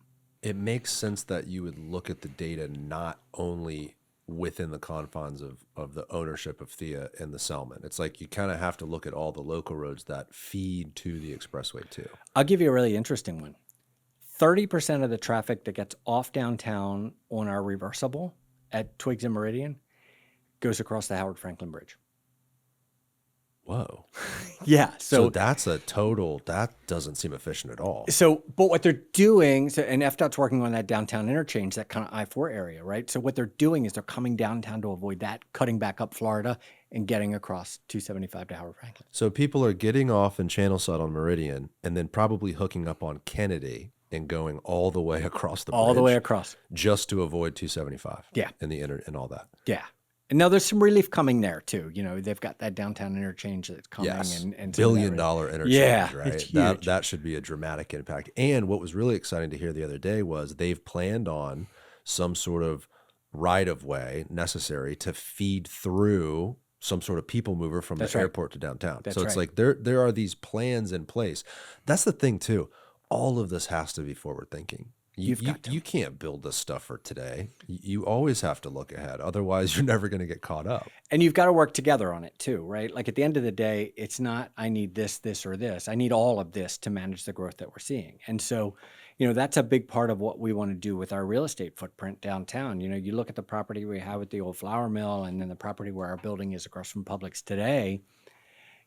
It makes sense that you would look at the data not only within the confines of the ownership of THEA and the Selmon. It's like you kind of have to look at all the local roads that feed to the expressway too. I'll give you a really interesting one. 30% of the traffic that gets off downtown on our reversible at Twigs and Meridian goes across the Howard Franklin Bridge. Whoa. Yeah. So that's a total, that doesn't seem efficient at all. So, but what they're doing, and FDOT's working on that downtown interchange, that kind of I-4 area, right? So what they're doing is they're coming downtown to avoid that, cutting back up Florida and getting across 275 to Howard Franklin. So people are getting off in Channel Side on Meridian and then probably hooking up on Kennedy and going all the way across the bridge. All the way across. Just to avoid 275. Yeah. And and all that. Yeah. And now there's some relief coming there too. You know, they've got that downtown interchange that's coming. Yes. And billion-dollar interchange, yeah, right? It's huge. That should be a dramatic impact. And what was really exciting to hear the other day was they've planned on some sort of right-of-way necessary to feed through some sort of people mover from the airport to downtown. So it's like there are these plans in place. That's the thing too. All of this has to be forward-thinking. You can't build this stuff for today. You always have to look ahead. Otherwise, you're never going to get caught up. And you've got to work together on it too, right? Like at the end of the day, it's not, I need this, this, or this. I need all of this to manage the growth that we're seeing. And so, you know, that's a big part of what we want to do with our real estate footprint downtown. You know, you look at the property we have at the old flour mill and then the property where our building is across from Publix today.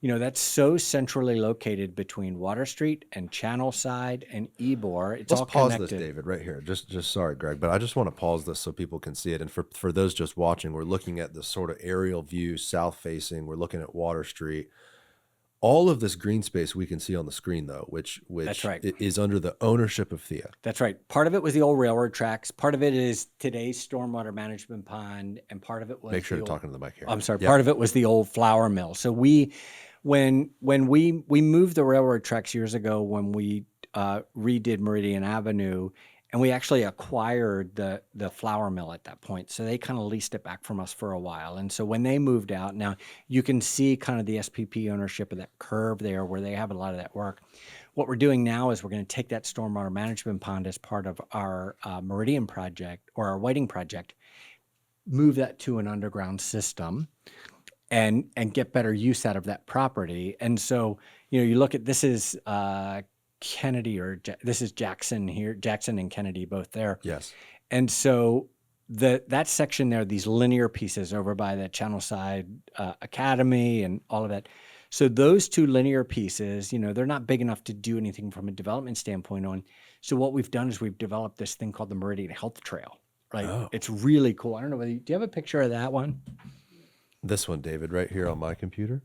You know, that's so centrally located between Water Street and Channel Side and Ybor. It's all connected. Let's pause this, David, right here. Just sorry, Greg, but I just want to pause this so people can see it. And for those just watching, we're looking at the sort of aerial view, south facing. We're looking at Water Street. All of this green space we can see on the screen, though, which That's right. is under the ownership of THEA. That's right. Part of it was the old railroad tracks. Part of it is today's stormwater management pond, and part of it was Make sure to talk into the mic here. I'm sorry. Yep. Part of it was the old flour mill. So when we moved the railroad tracks years ago, when we redid Meridian Avenue, and we actually acquired the flour mill at that point. So they kind of leased it back from us for a while. And so when they moved out, now you can see kind of the SPP ownership of that curve there where they have a lot of that work. What we're doing now is we're going to take that stormwater management pond as part of our Meridian project or our Whiting project, move that to an underground system and get better use out of that property. And so, you know, you look at, this is Kennedy this is Jackson here, Jackson and Kennedy both there. Yes. And so that section there, these linear pieces over by the Channel Side Academy and all of that. So those two linear pieces, you know, they're not big enough to do anything from a development standpoint on. So what we've done is we've developed this thing called the Meridian Health Trail, right? Oh. It's really cool. I don't know whether do you have a picture of that one? This one, David, right here on my computer.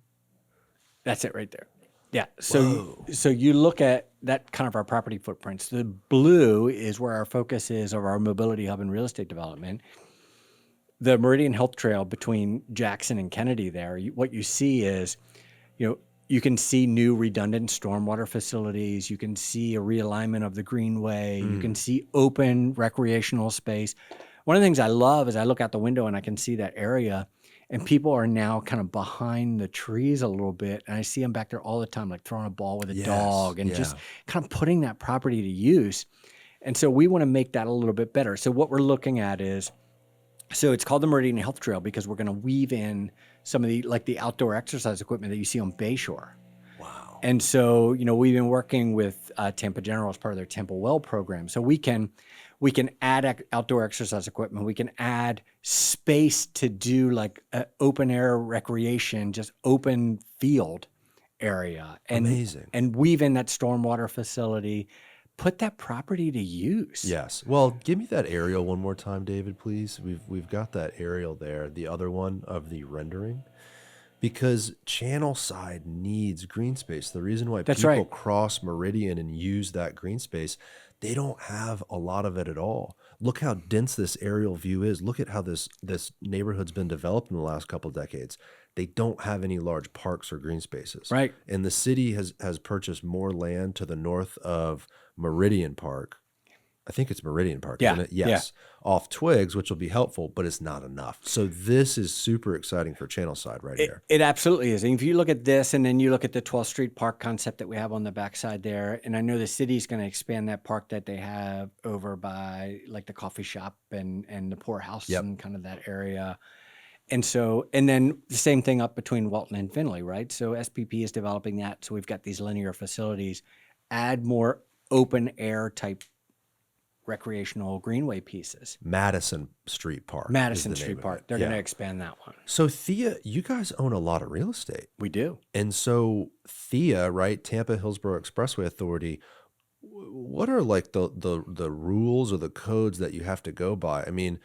That's it right there. Yeah. So you look at that kind of our property footprints. The blue is where our focus is of our mobility hub and real estate development. The Meridian Health Trail between Jackson and Kennedy there, what you see is, you know, you can see new redundant stormwater facilities. You can see a realignment of the greenway. You can see open recreational space. One of the things I love is I look out the window and I can see that area. And people are now kind of behind the trees a little bit. And I see them back there all the time, like throwing a ball with a dog and just kind of putting that property to use. And so we want to make that a little bit better. So what we're looking at is, so it's called the Meridian Health Trail because we're going to weave in some of the outdoor exercise equipment that you see on Bayshore. Wow. And so, you know, we've been working with Tampa General as part of their Tampa Well program. So we can add outdoor exercise equipment. We can add space to do like open air recreation, just open field area. And, amazing. And weave in that stormwater facility, put that property to use. Yes. Well, give me that aerial one more time, David, please. We've got that aerial there, the other one of the rendering. because channel side needs green space. The reason why That's people right. cross Meridian and use that green space, they don't have a lot of it at all. Look how dense this aerial view is. Look at how this neighborhood's been developed in the last couple of decades. They don't have any large parks or green spaces. Right. And the city has purchased more land to the north of Meridian Park. I think it's Meridian Park, isn't Yeah. it? Yeah. Yes. Off Twigs, which will be helpful, but it's not enough. So this is super exciting for channel side right here. It absolutely is. And if you look at this and then you look at the 12th Street Park concept that we have on the backside there, and I know the city's going to expand that park that they have over by like the coffee shop and the poorhouse Yep. and kind of that area. And so, and then the same thing up between Walton and Findlay, right? So SPP is developing that. So we've got these linear facilities, add more open air type recreational greenway pieces. Madison Street Park. Madison is the name Street of Park. it. They're Yeah. going to expand that one. So THEA, you guys own a lot of real estate. We do. And so THEA, right, Tampa Hillsborough Expressway Authority, what are like the rules or the codes that you have to go by? I mean,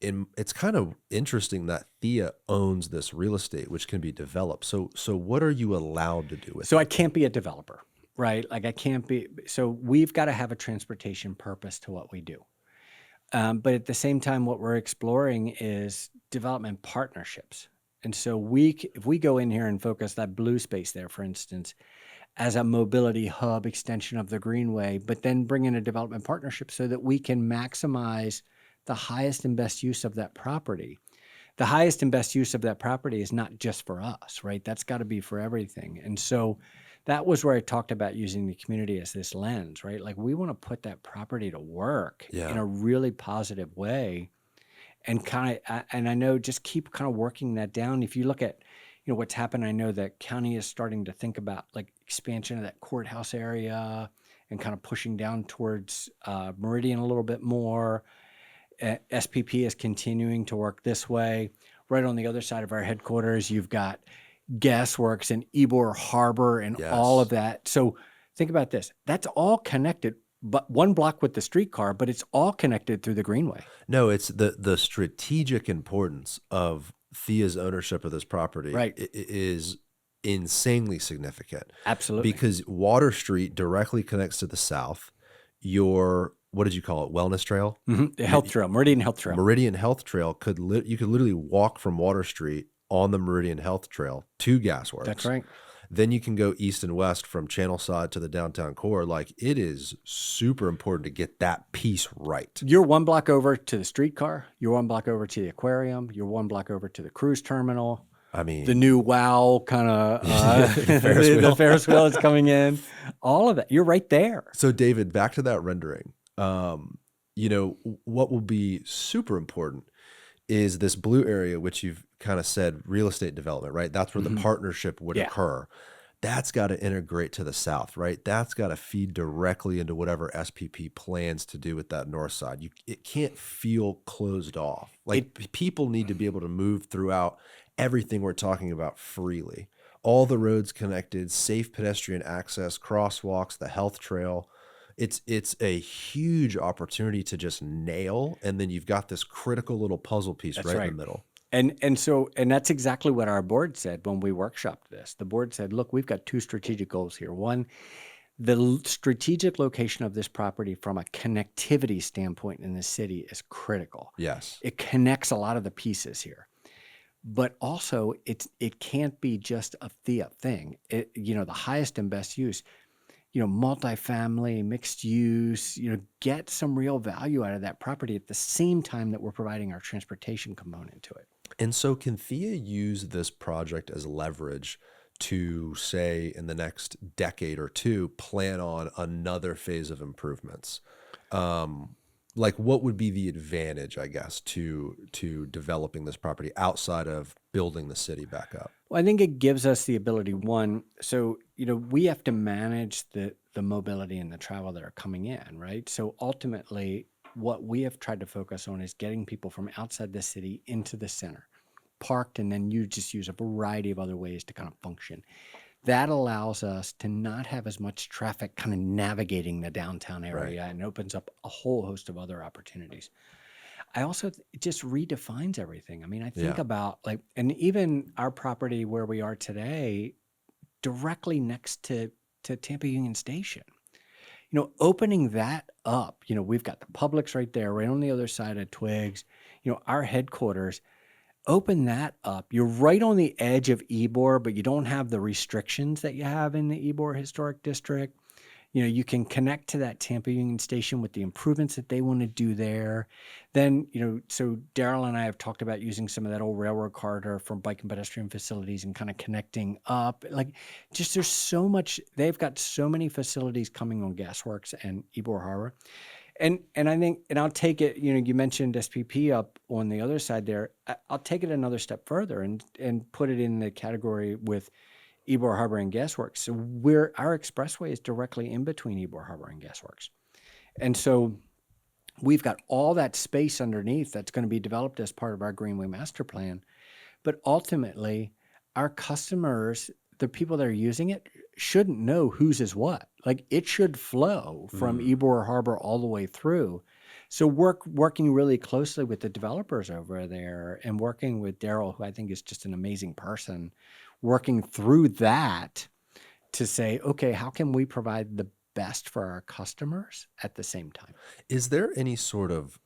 it's kind of interesting that THEA owns this real estate, which can be developed. So what are you allowed to do with So it? I can't be a developer, right? Like I can't be. So we've got to have a transportation purpose to what we do. But at the same time, what we're exploring is development partnerships. And so if we go in here and focus that blue space there, for instance, as a mobility hub extension of the Greenway, but then bring in a development partnership so that we can maximize the highest and best use of that property. The highest and best use of that property is not just for us, right? That's got to be for everything. And so that was where I talked about using the community as this lens, right? Like we want to put that property to work in a really positive way and and I know just keep kind of working that down. If you look at, what's happened, I know that county is starting to think about like expansion of that courthouse area and kind of pushing down towards Meridian a little bit more. SPP is continuing to work this way. Right on the other side of our headquarters, you've got Gasworks and Ybor Harbor and all of that. So think about this. That's all connected, but one block with the streetcar, but it's all connected through the Greenway. No, it's the strategic importance of THEA's ownership of this property Right. is insanely significant. Absolutely. Because Water Street directly connects to the south. What did you call it? Wellness Trail? The Health Trail, Meridian Health Trail. Meridian Health Trail you could literally walk from Water Street on the Meridian Health Trail to Gasworks. That's right. Then you can go east and west from Channel Side to the downtown core. Like it is super important to get that piece right. You're one block over to the streetcar. You're one block over to the aquarium. You're one block over to the cruise terminal. I mean, the new WOW kind of the Ferris wheel is coming in. All of that. You're right there. So David, back to that rendering. What will be super important is this blue area, which you've kind of said real estate development, right? That's where the partnership would occur. That's got to integrate to the south, right? That's got to feed directly into whatever SPP plans to do with that north side. It can't feel closed off. Like people need to be able to move throughout everything we're talking about freely. All the roads connected, safe pedestrian access, crosswalks, the health trail. It's a huge opportunity to just nail, and then you've got this critical little puzzle piece right in the middle. And that's exactly what our board said when we workshopped this. The board said, look, we've got two strategic goals here. One, the strategic location of this property from a connectivity standpoint in the city is critical. Yes. It connects a lot of the pieces here. But also it can't be just a THEA thing. The highest and best use, multifamily, mixed use, get some real value out of that property at the same time that we're providing our transportation component to it. And so can THEA use this project as leverage to, say, in the next decade or two, plan on another phase of improvements? Like what would be the advantage, I guess, to developing this property outside of building the city back up? Well, I think it gives us the ability, we have to manage the mobility and the travel that are coming in, right? So ultimately, what we have tried to focus on is getting people from outside the city into the center, parked, and then you just use a variety of other ways to kind of function. That allows us to not have as much traffic kind of navigating the downtown area and opens up a whole host of other opportunities. I also it just redefines everything. I mean, I think Yeah. about like, and even our property where we are today, directly next to Tampa Union Station. Opening that up, we've got the Publix right there, right on the other side of Twigs, our headquarters. Open that up. You're right on the edge of Ybor, but you don't have the restrictions that you have in the Ybor Historic District. You can connect to that Tampa Union Station with the improvements that they want to do there. Then, so Daryl and I have talked about using some of that old railroad corridor for bike and pedestrian facilities and kind of connecting up. Like, just there's so much. They've got so many facilities coming on Gasworks and Ybor Harbor. And I think, and I'll take it, you mentioned SPP up on the other side there. I'll take it another step further and put it in the category with Ybor Harbor and Gasworks. So our expressway is directly in between Ybor Harbor and Gasworks. And so we've got all that space underneath that's going to be developed as part of our Greenway Master Plan. But ultimately, our customers, the people that are using it, shouldn't know whose is what. Like, it should flow from Ybor Harbor all the way through. So working really closely with the developers over there and working with Daryl, who I think is just an amazing person, working through that to say, okay, how can we provide the best for our customers at the same time? Is there any sort of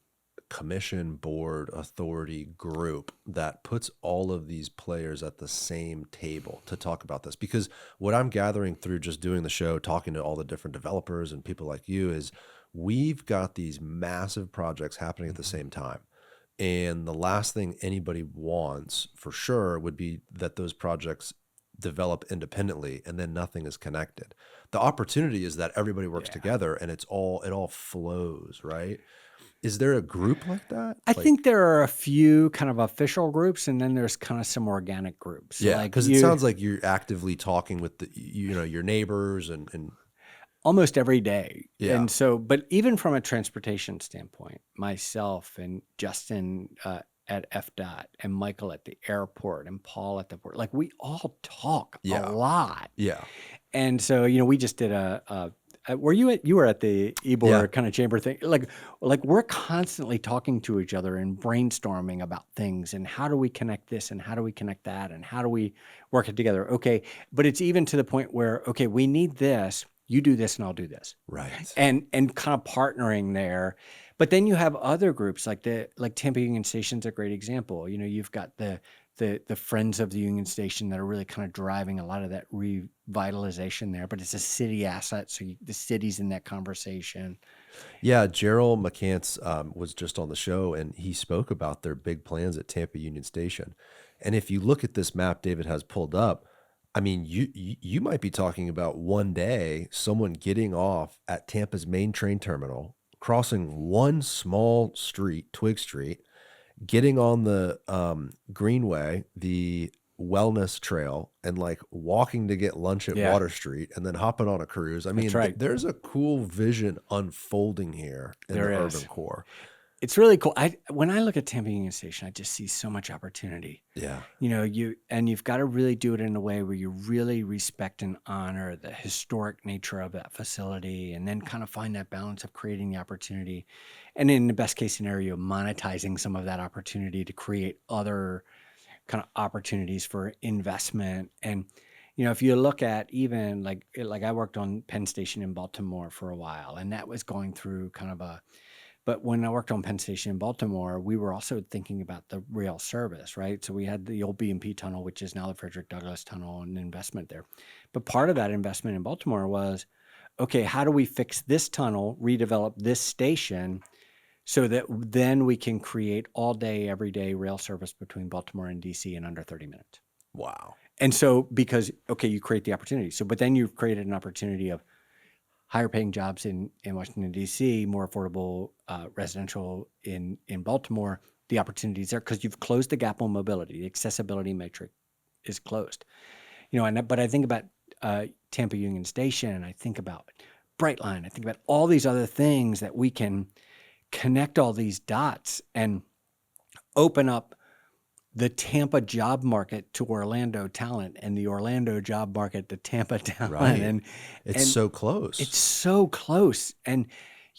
commission, board, authority group that puts all of these players at the same table to talk about this? Because what I'm gathering through just doing the show, talking to all the different developers and people like you, is we've got these massive projects happening at the same time. And the last thing anybody wants for sure would be that those projects develop independently and then nothing is connected. The opportunity is that everybody works together and it all flows, right? Is there a group like that? I think there are a few kind of official groups, and then there's kind of some organic groups. Yeah, like because it sounds like you're actively talking with your neighbors and almost every day. Yeah. And so, but even from a transportation standpoint, myself and Justin at FDOT and Michael at the airport and Paul at the port, like, we all talk a lot. Yeah. And so, we just did you were at the Ybor kind of chamber thing. Like we're constantly talking to each other and brainstorming about things and how do we connect this and how do we connect that and how do we work it together? Okay. But it's even to the point where, okay, we need this, you do this and I'll do this. Right. And kind of partnering there. But then you have other groups like Tampa Union Station's a great example. You've got the Friends of the Union Station that are really kind of driving a lot of that revitalization there, but it's a city asset, so the city's in that conversation. Yeah, Gerald McCants was just on the show, and he spoke about their big plans at Tampa Union Station. And if you look at this map David has pulled up, I mean, you might be talking about one day someone getting off at Tampa's main train terminal, crossing one small street, Twig Street, getting on the Greenway, the wellness trail, and like walking to get lunch at Water Street and then hopping on a cruise. I mean, there's a cool vision unfolding here in the urban core. It's really cool. When I look at Tampa Union Station, I just see so much opportunity. Yeah. You've got to really do it in a way where you really respect and honor the historic nature of that facility, and then kind of find that balance of creating the opportunity. And in the best case scenario, monetizing some of that opportunity to create other kind of opportunities for investment. And, if you look at even like I worked on Penn Station in Baltimore for a while, and that was going through kind of but when I worked on Penn Station in Baltimore, we were also thinking about the rail service, right? So we had the old B&P tunnel, which is now the Frederick Douglass tunnel, and investment there. But part of that investment in Baltimore was, okay, how do we fix this tunnel, redevelop this station, so that then we can create all day, every day rail service between Baltimore and DC in under 30 minutes. Wow. And so because, okay, you create the opportunity. So, but then you've created an opportunity of higher paying jobs in Washington, D.C., more affordable residential in Baltimore, the opportunities there, because you've closed the gap on mobility. The accessibility metric is closed. But I think about Tampa Union Station, I think about Brightline, I think about all these other things that we can connect all these dots and open up the Tampa job market to Orlando talent, and the Orlando job market to Tampa talent. Right. And it's so close. It's so close. And,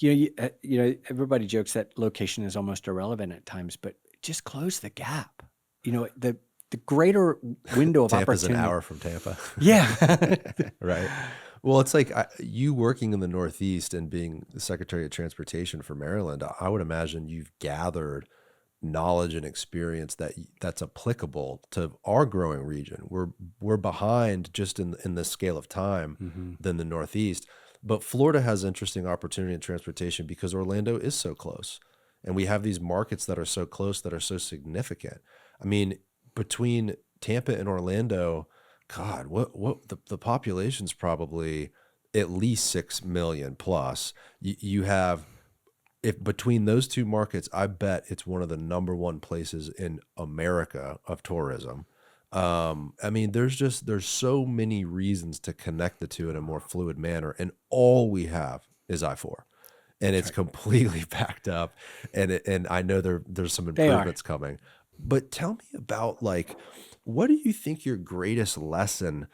Everybody jokes that location is almost irrelevant at times, but just close the gap. The greater window of Tampa's an opportunity. hour from Tampa. Yeah. Right. Well, it's like you working in the Northeast and being the Secretary of Transportation for Maryland, I would imagine you've gathered knowledge and experience that's applicable to our growing region. We're behind just in the scale of time than the Northeast, but Florida has interesting opportunity in transportation because Orlando is so close, and we have these markets that are so close that are so significant. I mean, between Tampa and Orlando, God, what the population's probably at least 6 million plus. You have, if between those two markets, I bet it's one of the number one places in America of tourism. I mean, there's so many reasons to connect the two in a more fluid manner, and all we have is I-4, and That's it's right. completely backed up. And I know there's some They are. improvements coming, but tell me about, like, what do you think your greatest lesson,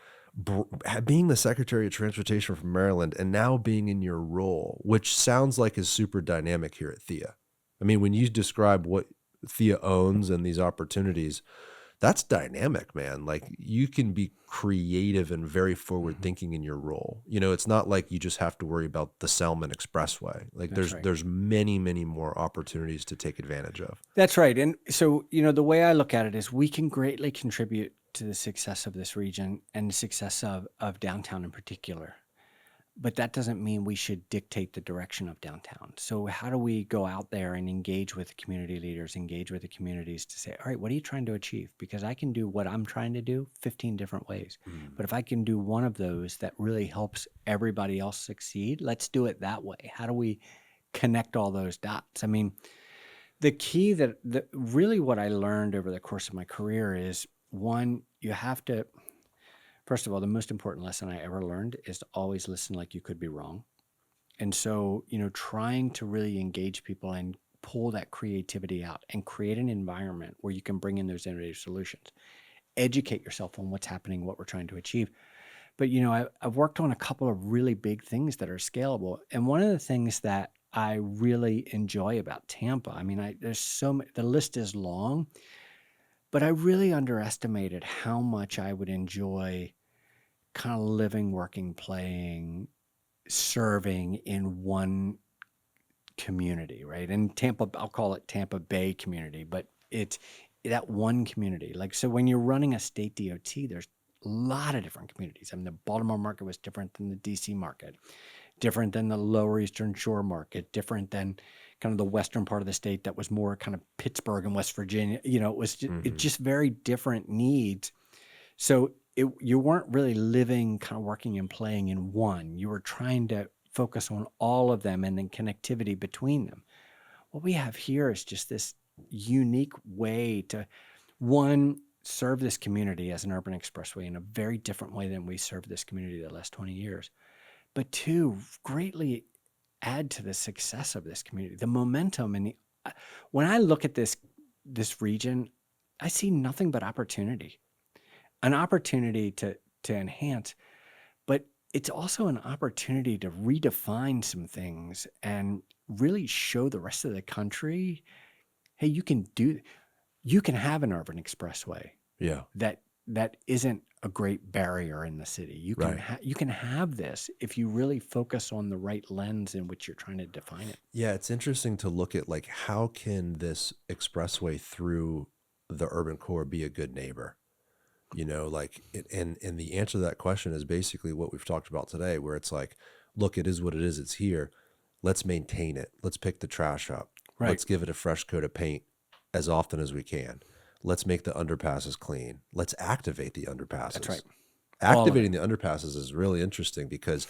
being the Secretary of Transportation from Maryland and now being in your role, which sounds like is super dynamic here at THEA. I mean, when you describe what THEA owns and these opportunities, that's dynamic, man. Like, you can be creative and very forward Mhm. thinking in your role. It's not like you just have to worry about the Selmon Expressway. Like, That's there's right. there's many, many more opportunities to take advantage of. That's right. And so, the way I look at it is we can greatly contribute to the success of this region and the success of downtown in particular. But that doesn't mean we should dictate the direction of downtown. So how do we go out there and engage with the community leaders, engage with the communities to say, all right, what are you trying to achieve? Because I can do what I'm trying to do 15 different ways. Mm. But if I can do one of those that really helps everybody else succeed, let's do it that way. How do we connect all those dots? I mean, the key really what I learned over the course of my career is, one, you have to, first of all, the most important lesson I ever learned is to always listen like you could be wrong. And so, trying to really engage people and pull that creativity out and create an environment where you can bring in those innovative solutions, educate yourself on what's happening, what we're trying to achieve. But, I've worked on a couple of really big things that are scalable. And one of the things that I really enjoy about Tampa, I mean, there's so many, the list is long, but I really underestimated how much I would enjoy kind of living, working, playing, serving in one community, right? And Tampa, I'll call it Tampa Bay community, but it's that one community. Like, so when you're running a state DOT, there's a lot of different communities. I mean, the Baltimore market was different than the DC market, different than the Lower Eastern Shore market, different than kind of the western part of the state that was more kind of Pittsburgh and West Virginia. It's just very different needs. So you weren't really living, kind of working and playing in one. You were trying to focus on all of them and then connectivity between them. What we have here is just this unique way to, one, serve this community as an urban expressway in a very different way than we served this community the last 20 years. But two, greatly add to the success of this community, the momentum. And when I look at this region, I see nothing but opportunity. An opportunity to enhance, but it's also an opportunity to redefine some things and really show the rest of the country, hey, you can have an urban expressway Yeah. that isn't a great barrier in the city. Right. You can have this if you really focus on the right lens in which you're trying to define it. Yeah, it's interesting to look at, like, how can this expressway through the urban core be a good neighbor? Like, and the answer to that question is basically what we've talked about today, where it's like, look, it is what it is. It's here. Let's maintain it. Let's pick the trash up. Right. Let's give it a fresh coat of paint as often as we can. Let's make the underpasses clean. Let's activate the underpasses. That's right. Activating the underpasses is really interesting because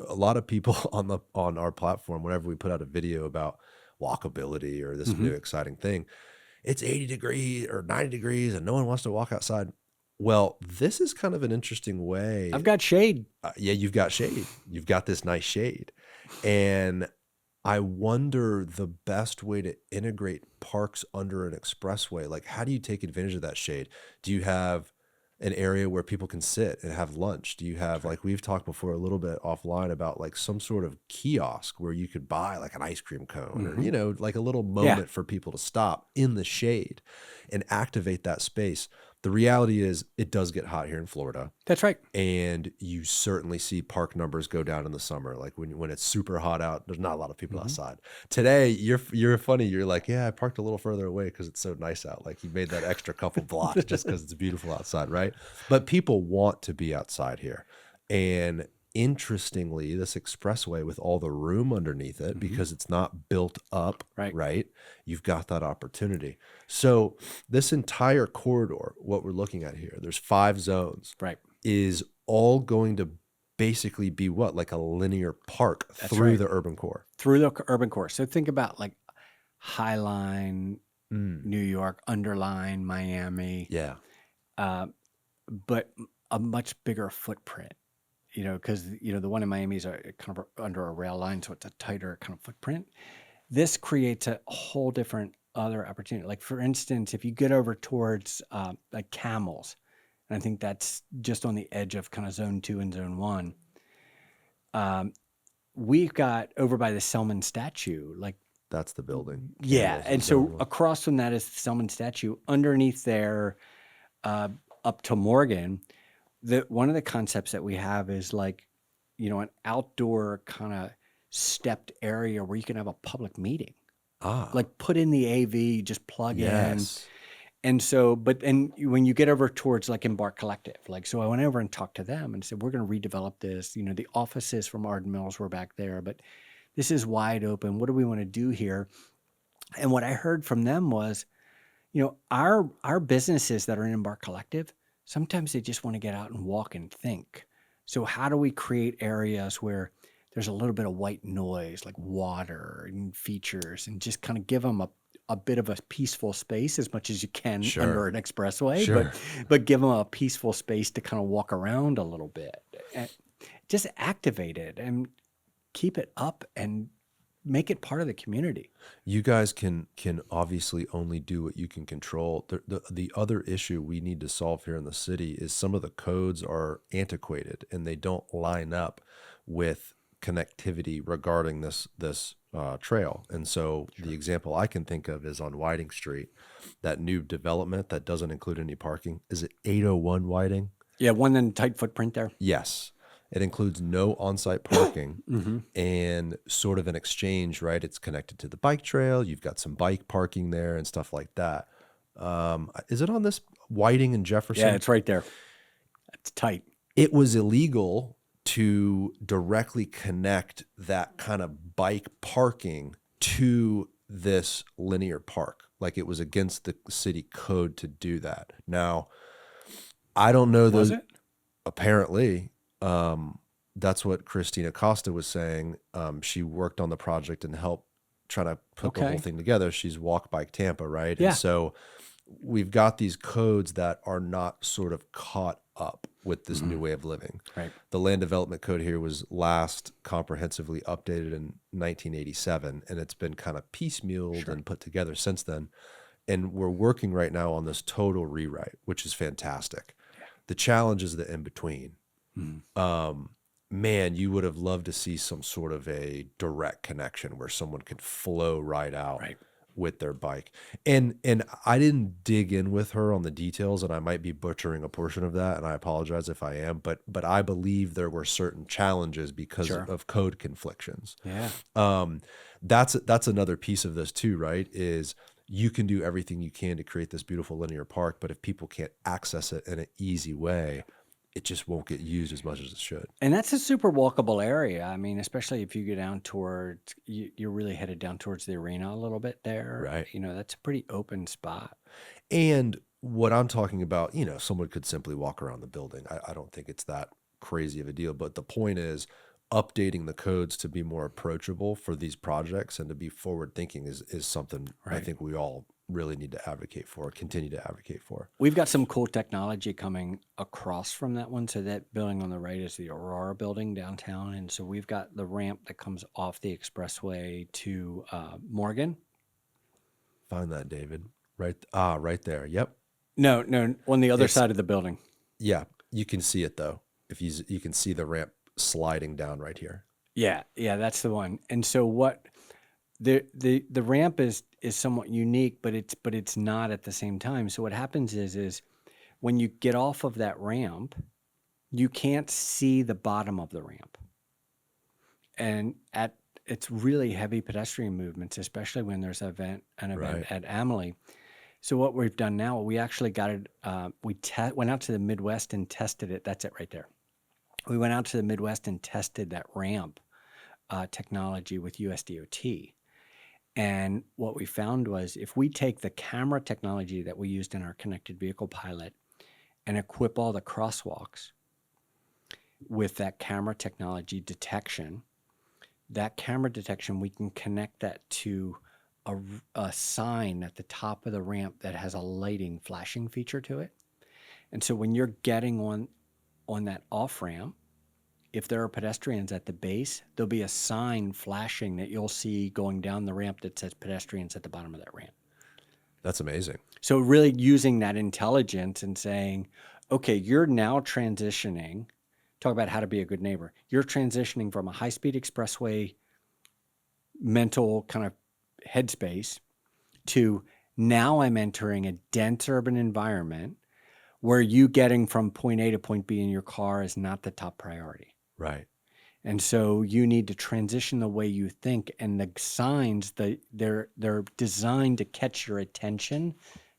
a lot of people on our platform, whenever we put out a video about walkability or this new exciting thing, it's 80 degrees or 90 degrees and no one wants to walk outside. Well, this is kind of an interesting way. I've got shade. Yeah, you've got shade. You've got this nice shade. And I wonder the best way to integrate parks under an expressway. Like, how do you take advantage of that shade? Do you have an area where people can sit and have lunch? Do you have, Right. like we've talked before a little bit offline about like some sort of kiosk where you could buy like an ice cream cone or, Hmm. like a little Yeah, moment for people to stop in the shade and activate that space? The reality is it does get hot here in Florida. that's right. And you certainly see park numbers go down in the summer. Like when it's super hot out, there's not a lot of people Hmm. outside. Today, you're funny. You're like, yeah, I parked a little further away because it's so nice out. Like you made that extra couple blocks just because it's beautiful outside, right? But people want to be outside here. And interestingly, this expressway with all the room underneath it, Hmm. because it's not built up, Right. right? You've got that opportunity. So this entire corridor, what we're looking at here, there's 5 zones, Right. is all going to basically be what? Like a linear park That's through right. the urban core. Through the urban core. So think about like Highline, Mm, New York, Underline, Miami, yeah. uh, but a much bigger footprint. Because the one in Miami is kind of under a rail line, so it's a tighter kind of footprint. This creates a whole different other opportunity. Like for instance, if you get over towards like Camels, and I think that's just on the edge of kind of Zone 2 and Zone 1. We've got over by the Selmon statue, like, That's the building. yeah. Camels And is zone so 1. across from that is the Selmon statue. Underneath there, uh, up to Morgan, one of the concepts that we have is like, an outdoor kind of stepped area where you can have a public meeting. Ah, Like put in the AV, just plug in. yes. And so, when you get over towards like Embark Collective, like, so I went over and talked to them and said, we're going to redevelop this. The offices from Arden Mills were back there, but this is wide open. What do we want to do here? And what I heard from them was, our businesses that are in Embark Collective, sometimes they just want to get out and walk and think. So how do we create areas where there's a little bit of white noise, like water and features, and just kind of give them a bit of a peaceful space as much as you can under Sure. an expressway, but Sure. give them a peaceful space to kind of walk around a little bit. And just activate it and keep it up and make it part of the community. You guys can obviously only do what you can control. The other issue we need to solve here in the city is some of the codes are antiquated and they don't line up with connectivity regarding this trail. And so the example I can think of is on Whiting Street, that new development that doesn't include any parking. Is it 801 Whiting? Yeah, one then tight footprint there. Yes. It includes no on-site parking Mm-hmm. and sort of an exchange, right? It's connected to the bike trail. You've got some bike parking there and stuff like that. Is it on this Whiting and Yeah, Jefferson? it's right there. It's tight. It was illegal to directly connect that kind of bike parking to this linear park. Like it was against the city code to do that. Now, I don't know Was those. it? Apparently, that's what Christina Costa was saying. She worked on the project and helped try to put the whole Okay. thing together. She's Walk Bike Tampa, right? And Yeah. so we've got these codes that are not sort of caught up with this new Mm-hmm. way of living. Right. The land development code here was last comprehensively updated in 1987, and it's been kind of piecemealed Sure. and put together since then. And we're working right now on this total rewrite, which is fantastic. The challenge is the in between. Mm-hmm. Man, you would have loved to see some sort of a direct connection where someone could flow right out Right. with their bike. And I didn't dig in with her on the details, and I might be butchering a portion of that, and I apologize if I am, but I believe there were certain challenges because Sure. of code conflictions. Yeah. That's another piece of this too, right? Is you can do everything you can to create this beautiful linear park, but if people can't access it in an easy way, it just won't get used as much as it should. And that's a super walkable area. I mean, especially if you go down towards, you're really headed down towards the arena a little bit there. Right. That's a pretty open spot. And what I'm talking about, someone could simply walk around the building. I don't think it's that crazy of a deal. But the point is, updating the codes to be more approachable for these projects and to be forward thinking is something I Right. think we all really need to advocate for, continue to advocate for. We've got some cool technology coming across from that one. So that building on the right is the Aurora building downtown. And so we've got the ramp that comes off the expressway to Morgan. Find that, David. Right. Right there. Yep. No, on the other It's side of the building. Yeah, you can see it though. If you can see the ramp sliding down right here. Yeah, that's the one. And so what the ramp is somewhat unique, but it's not at the same time. So what happens is when you get off of that ramp, you can't see the bottom of the ramp. And it's really heavy pedestrian movements, especially when there's an event Right. at Amelie. So what we've done now, we actually got it. Went out to the Midwest and tested it. That's it right there. We went out to the Midwest and tested that ramp technology with USDOT. And what we found was if we take the camera technology that we used in our connected vehicle pilot and equip all the crosswalks with that camera technology detection, we can connect that to a sign at the top of the ramp that has a lighting flashing feature to it. And so when you're getting on that off ramp, if there are pedestrians at the base, there'll be a sign flashing that you'll see going down the ramp that says pedestrians at the bottom of that ramp. That's amazing. So really using that intelligence and saying, okay, you're now transitioning, talk about how to be a good neighbor. You're transitioning from a high-speed expressway mental kind of headspace to now I'm entering a dense urban environment where you getting from point A to point B in your car is not the top priority. Right. And so you need to transition the way you think, and the signs they're designed to catch your attention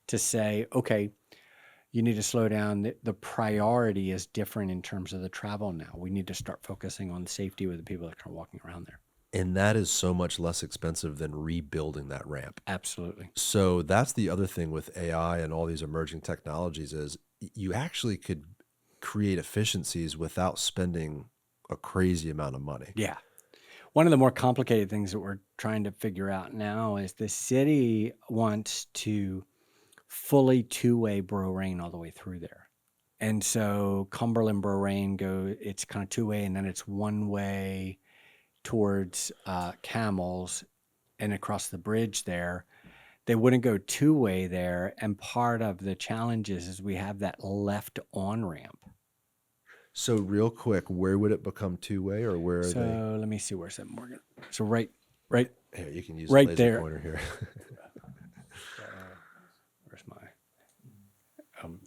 to say, okay, you need to slow down. The priority is different in terms of the travel now. We need to start focusing on safety with the people that are walking around there. And that is so much less expensive than rebuilding that ramp. Absolutely. So that's the other thing with AI and all these emerging technologies is you actually could create efficiencies without spending a crazy amount of money. Yeah. One of the more complicated things that we're trying to figure out now is the city wants to fully two-way Bro-Rain all the way through there. And so Cumberland Bro-Rain it's kind of two-way, and then it's one-way towards Camels and across the bridge there. They wouldn't go two-way there, and part of the challenge is we have that left on-ramp. So real quick, where would it become two-way, or where are they? So let me see, where's that, Morgan? So right Here, you can use right the laser there. pointer here. Where's my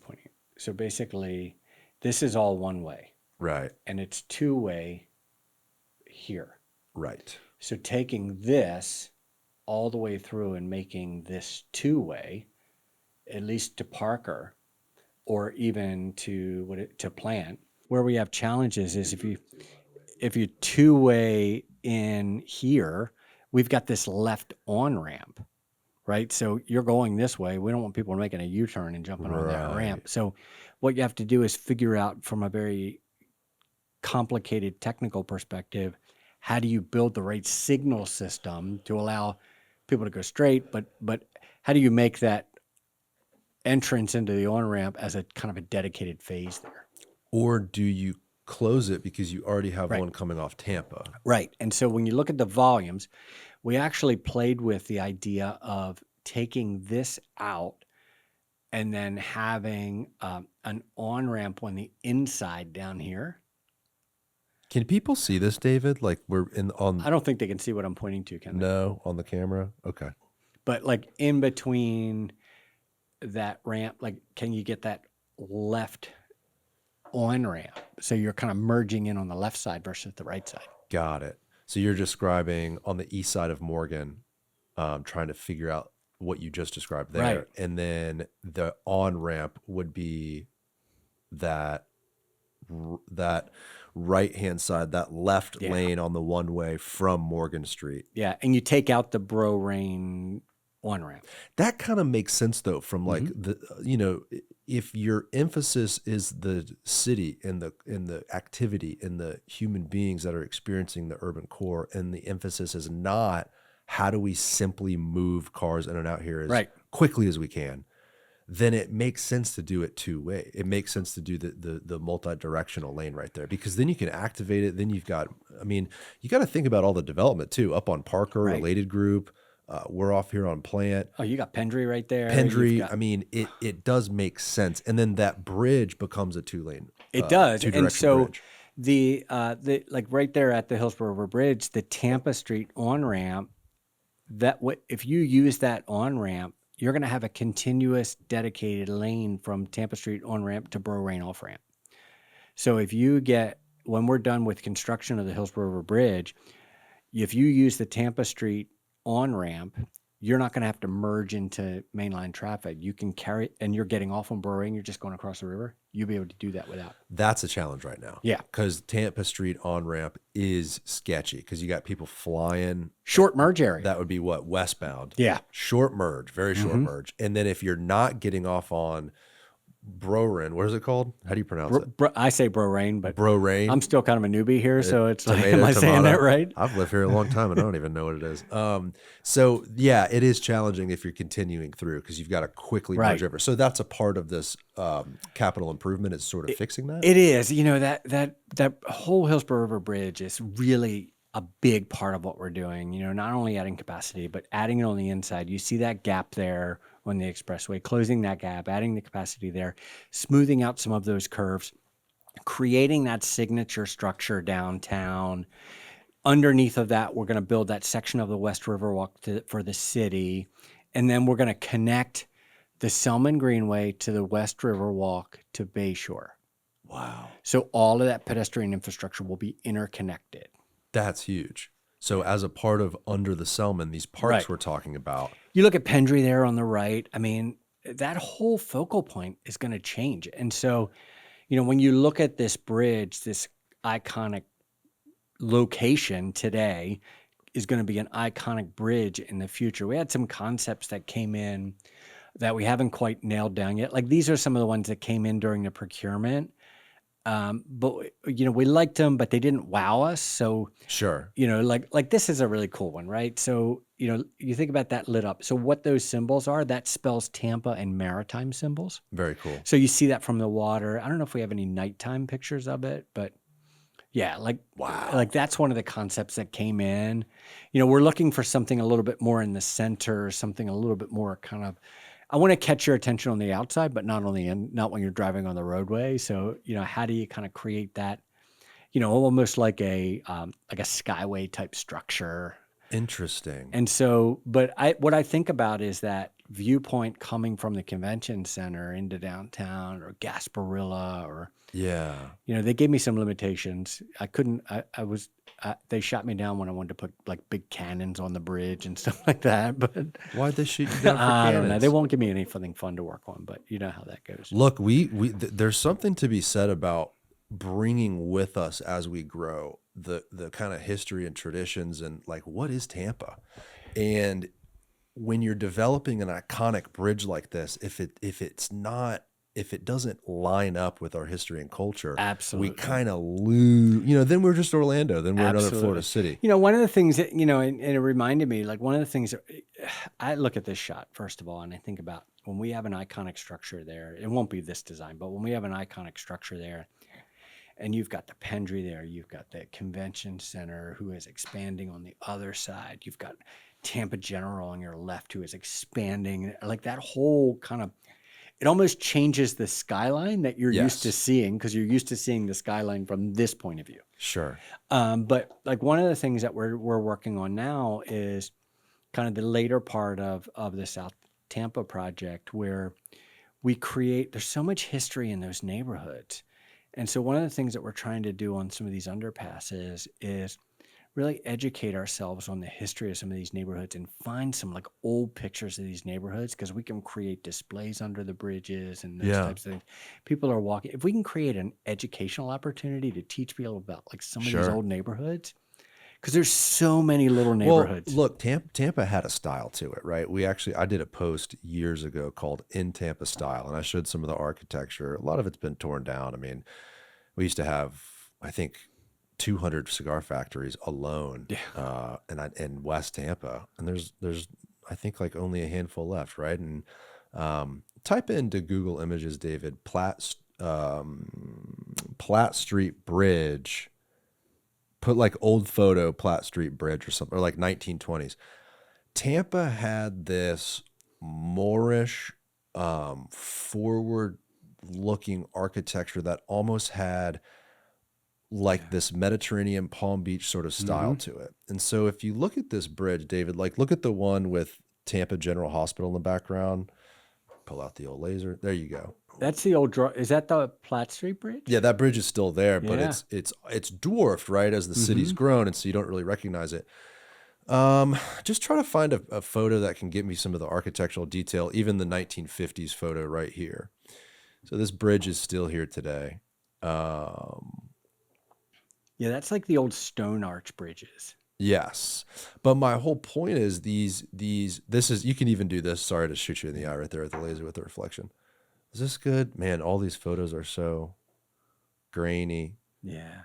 pointing? So basically, this is all one way, Right. and it's two-way here. Right. So taking this all the way through and making this two-way, at least to Parker, or even to Plant. Where we have challenges is if you two-way in here, we've got this left on ramp, right? So you're going this way. We don't want people making a U-turn and jumping on that ramp. So what you have to do is figure out from a very complicated technical perspective, how do you build the right signal system to allow people to go straight, but how do you make that entrance into the on-ramp as a kind of a dedicated phase there? Or do you close it because you already have Right. one coming off Tampa? Right. And so when you look at the volumes, we actually played with the idea of taking this out and then having an on-ramp on the inside down here. Can people see this, David? Like we're on. I don't think they can see what I'm pointing to, can they? No, on the camera. Okay. But like in between that ramp, like can you get that left on ramp? So you're kind of merging in on the left side versus the right side. Got it. So you're describing on the east side of Morgan, trying to figure out what you just described there. Right. And then the on-ramp would be that right-hand side, that left lane on the one-way from Morgan Street. Yeah, and you take out the Bro-Rain on-ramp. That kind of makes sense though, from like if your emphasis is the city and the activity and the human beings that are experiencing the urban core, and the emphasis is not how do we simply move cars in and out here as quickly as we can, then it makes sense to do it two-way. It makes sense to do the multi-directional lane right there, because then you can activate it. Then you've got, I mean, you got to think about all the development too, up on Parker, related group, We're off here on Plant. Oh, you got Pendry right there. Pendry. I mean, it does make sense. And then that bridge becomes a two-lane, it does. two-direction And so bridge. the like right there at the Hillsborough River Bridge, the Tampa Street on-ramp, if you use that on-ramp, you're going to have a continuous dedicated lane from Tampa Street on-ramp to Bro Rain off-ramp. So when we're done with construction of the Hillsborough River Bridge, if you use the Tampa Street on-ramp, you're not going to have to merge into mainline traffic. You can and you're getting off on Bro Rain, you're just going across the river. You'll be able to do that without. That's a challenge right now. Yeah. Because Tampa Street on-ramp is sketchy because you got people flying. Short merge area. That would be what? Westbound. Yeah. Short merge, very short merge. And then if you're not getting off on Brorin, what is it called? How do you pronounce it? I say Bro Rain, but Bro Rain. I'm still kind of a newbie here, so it's like, Tomato, am I saying tomato. that right? I've lived here a long time and I don't even know what it is. So yeah, it is challenging if you're continuing through because you've got to quickly merge over. So that's a part of this capital improvement is sort of fixing that. It is. You know, that whole Hillsborough River Bridge is really a big part of what we're doing. You know, not only adding capacity, but adding it on the inside. You see that gap there on the expressway, closing that gap, adding the capacity there, smoothing out some of those curves, creating that signature structure downtown. Underneath of that, we're going to build that section of the West River Walk for the city. And then we're going to connect the Selmon Greenway to the West River Walk to Bayshore. Wow. So all of that pedestrian infrastructure will be interconnected. That's huge. So as a part of Under the Selmon, these parks we're talking about. You look at Pendry there on the right. I mean, that whole focal point is going to change. And so, you know, when you look at this bridge, this iconic location today is going to be an iconic bridge in the future. We had some concepts that came in that we haven't quite nailed down yet. Like these are some of the ones that came in during the procurement. But you know, we liked them, but they didn't wow us. So sure, you know, like this is a really cool one, right? So, you know, you think about that lit up. So what those symbols are, that spells Tampa and maritime symbols. Very cool. So you see that from the water. I don't know if we have any nighttime pictures of it, but yeah, like, wow, like that's one of the concepts that came in. You know, we're looking for something a little bit more in the center, something a little bit more kind of, I want to catch your attention on the outside, but not on the end, not when you're driving on the roadway. So, you know, how do you kind of create that, you know, almost like a skyway type structure. Interesting. And so, but what I think about is that viewpoint coming from the convention center into downtown or Gasparilla or, yeah, you know, they gave me some limitations. I couldn't, they shot me down when I wanted to put like big cannons on the bridge and stuff like that. But why'd they shoot you down for I don't know. cannons? They won't give me anything fun to work on, but you know how that goes. Look, there's something to be said about bringing with us as we grow the kind of history and traditions and like what is Tampa, and when you're developing an iconic bridge like this, if it doesn't line up with our history and culture, absolutely, we kind of lose. You know, then we're just Orlando. Then we're another Florida city. You know, one of the things that, you know, and it reminded me, like one of the things that I look at this shot first of all, and I think about when we have an iconic structure there. It won't be this design, but when we have an iconic structure there, and you've got the Pendry there, you've got the convention center who is expanding on the other side. You've got Tampa General on your left who is expanding. Like that whole kind of, it almost changes the skyline that you're used to seeing because you're used to seeing the skyline from this point of view. Sure. But like one of the things that we're working on now is kind of the later part of the South Tampa project where we create, there's so much history in those neighborhoods. And so one of the things that we're trying to do on some of these underpasses is really educate ourselves on the history of some of these neighborhoods and find some like old pictures of these neighborhoods because we can create displays under the bridges and those types of things. People are walking. If we can create an educational opportunity to teach people about like some of these old neighborhoods, because there's so many little neighborhoods. Well, look, Tampa had a style to it, right? I did a post years ago called In Tampa Style, and I showed some of the architecture. A lot of it's been torn down. I mean, we used to have, I think, 200 cigar factories alone in West Tampa, and there's I think like only a handful left, right? And type into Google Images, David, Platt Street Bridge. Put like old photo Platt Street Bridge or something, or like 1920s. Tampa had this Moorish, forward-looking architecture that almost had like this Mediterranean Palm Beach sort of style to it. And so if you look at this bridge, David, like look at the one with Tampa General Hospital in the background. Pull out the old laser. There you go. That's the old is that the Platt Street Bridge? Yeah, that bridge is still there, but Yeah. it's dwarfed, right, as the city's grown, and so you don't really recognize it. Just try to find a photo that can give me some of the architectural detail, even the 1950s photo right here. So this bridge is still here today. Yeah, that's like the old stone arch bridges. Yes. But my whole point is this is, you can even do this. Sorry to shoot you in the eye right there with the laser with the reflection. Is this good? Man, all these photos are so grainy. Yeah.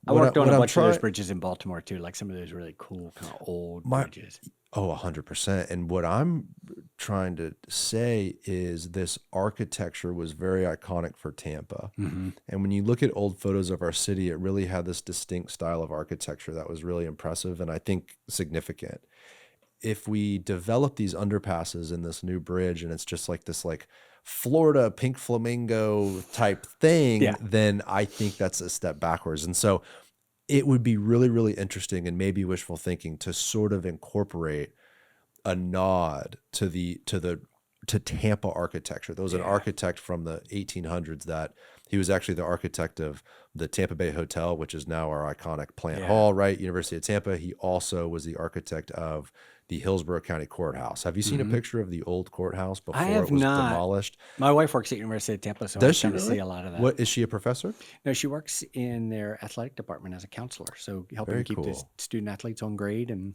I worked on a bunch of those bridges in Baltimore too, like some of those really cool kind of old bridges. Oh, 100%. And what I'm trying to say is this architecture was very iconic for Tampa. And when you look at old photos of our city, it really had this distinct style of architecture that was really impressive and I think significant. If we develop these underpasses in this new bridge and it's just like this like Florida pink flamingo type thing, then I think that's a step backwards. And so it would be really, really interesting and maybe wishful thinking to sort of incorporate a nod to Tampa architecture. There was an architect from the 1800s that he was actually the architect of the Tampa Bay Hotel, which is now our iconic Plant Hall, right? University of Tampa. He also was the architect of the Hillsborough County Courthouse. Have you seen a picture of the old courthouse before it was demolished? My wife works at University of Tampa, so I'm trying to see a lot of that. What, is she a professor? No, she works in their athletic department as a counselor, so helping keep the student athletes on grade. And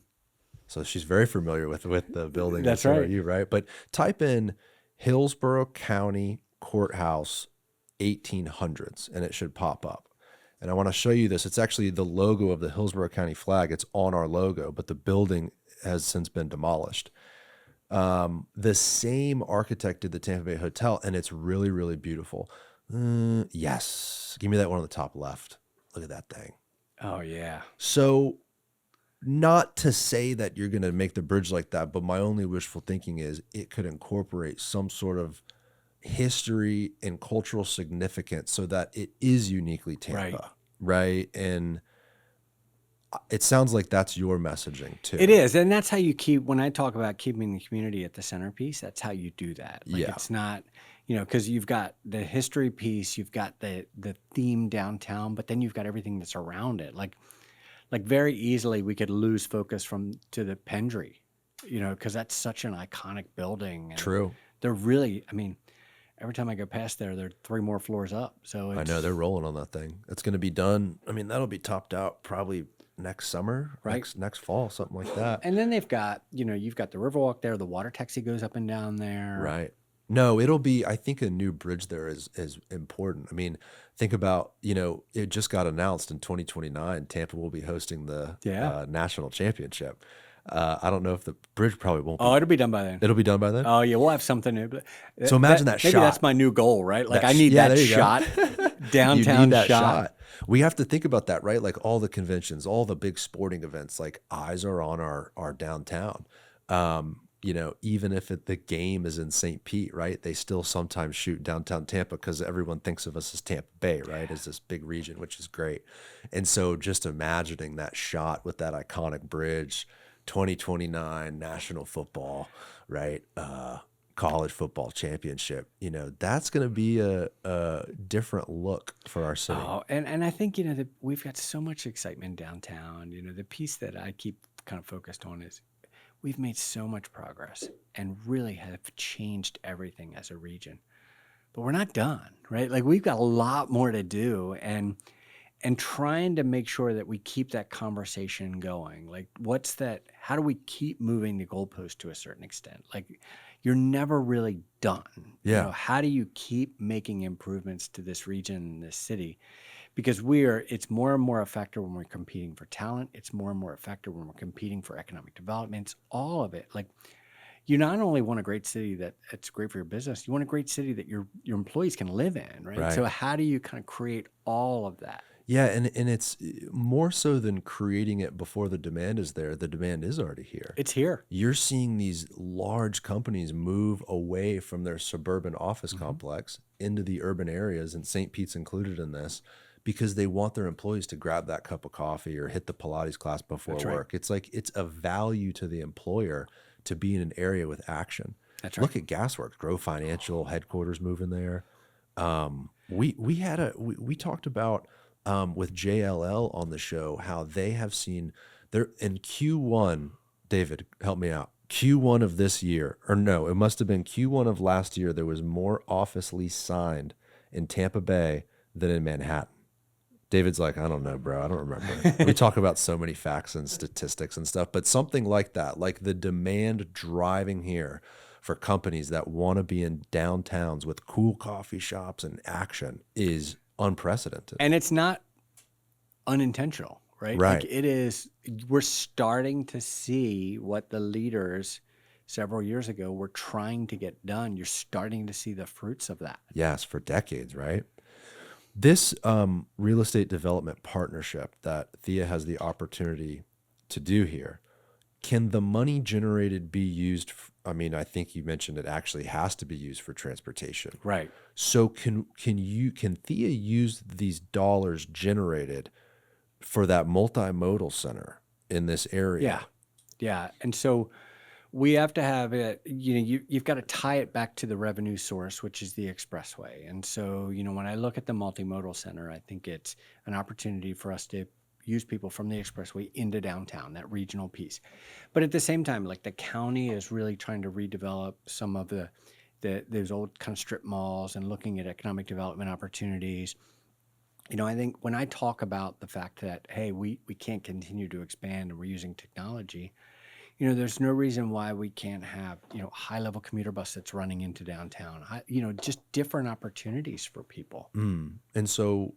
so she's very familiar with the building. That's right. You, right? But type in Hillsborough County Courthouse 1800s, and it should pop up. And I want to show you this. It's actually the logo of the Hillsborough County flag. It's on our logo, but the building has since been demolished. The same architect did the Tampa Bay Hotel, and it's really, really beautiful. Yes. Give me that one on the top left. Look at that thing. oh yeah, So not to say that you're going to make the bridge like that, but my only wishful thinking is it could incorporate some sort of history and cultural significance so that it is uniquely Tampa, right? And it sounds like that's your messaging too. it is, and that's how you keep. When I talk about keeping the community at the centerpiece, that's how you do that. Like it's not, because you've got the history piece, you've got the theme downtown, but then you've got everything that's around it. Like very easily we could lose focus to the Pendry, because that's such an iconic building. And True. they're really, every time I go past there, they're 3 more floors up. So I know they're rolling on that thing. It's going to be done. That'll be topped out probably next summer, right? Next fall, something like that. And then they've got, you've got the Riverwalk there. The water taxi goes up and down there. Right. No, it'll be, I think a new bridge there is important. Think about, it just got announced in 2029, Tampa will be hosting the national championship. I don't know if the bridge probably won't be. Oh, it'll be done by then. It'll be done by then? Oh, yeah, we'll have something new. So imagine that shot. Maybe that's my new goal, right? Like I need that shot, downtown you need that shot. We have to think about that, right? Like all the conventions, all the big sporting events, like eyes are on our downtown. Even if the game is in St. Pete, right? They still sometimes shoot downtown Tampa because everyone thinks of us as Tampa Bay, right? As this big region, which is great. And so just imagining that shot with that iconic bridge, 2029 national football, right? College football championship, that's going to be a different look for our city. Oh, and I think, we've got so much excitement downtown. The piece that I keep kind of focused on is we've made so much progress and really have changed everything as a region, but we're not done, right? Like we've got a lot more to do, and trying to make sure that we keep that conversation going. Like how do we keep moving the goalpost to a certain extent? Like you're never really done. Yeah. How do you keep making improvements to this region and this city? Because it's more and more a factor when we're competing for talent. It's more and more a factor when we're competing for economic development. It's all of it. Like you not only want a great city that's great for your business, you want a great city that your employees can live in, right? So how do you kind of create all of that? Yeah, and it's more so than creating it before the demand is there. The demand is already here. It's here. You're seeing these large companies move away from their suburban office complex into the urban areas, and St. Pete's included in this, because they want their employees to grab that cup of coffee or hit the Pilates class before That's right. work. It's like it's a value to the employer to be in an area with action. That's right. Look at Gasworks, Grove Financial headquarters moving there. We talked about with JLL on the show how they have seen their in Q1. David, help me out. Q1 of this year, or no, it must have been Q1 of last year. There was more office lease signed in Tampa Bay than in Manhattan. David's like, I don't know, bro. I don't remember. We talk about so many facts and statistics and stuff, but something like that, like the demand driving here for companies that want to be in downtowns with cool coffee shops and action is unprecedented. And it's not unintentional, right? Right. Like it is, we're starting to see what the leaders several years ago were trying to get done. You're starting to see the fruits of that. Yes, for decades, right? This real estate development partnership that THEA has the opportunity to do here, can the money generated be used? I think you mentioned it actually has to be used for transportation. Right. So can THEA use these dollars generated for that multimodal center in this area? Yeah. Yeah. And so we have to have it, you've got to tie it back to the revenue source, which is the expressway. And so, when I look at the multimodal center, I think it's an opportunity for us to use people from the expressway into downtown, that regional piece. But at the same time, like the county is really trying to redevelop some of those old kind of strip malls and looking at economic development opportunities. I think when I talk about the fact that, hey, we can't continue to expand and we're using technology, there's no reason why we can't have, high-level commuter bus that's running into downtown, just different opportunities for people. And so,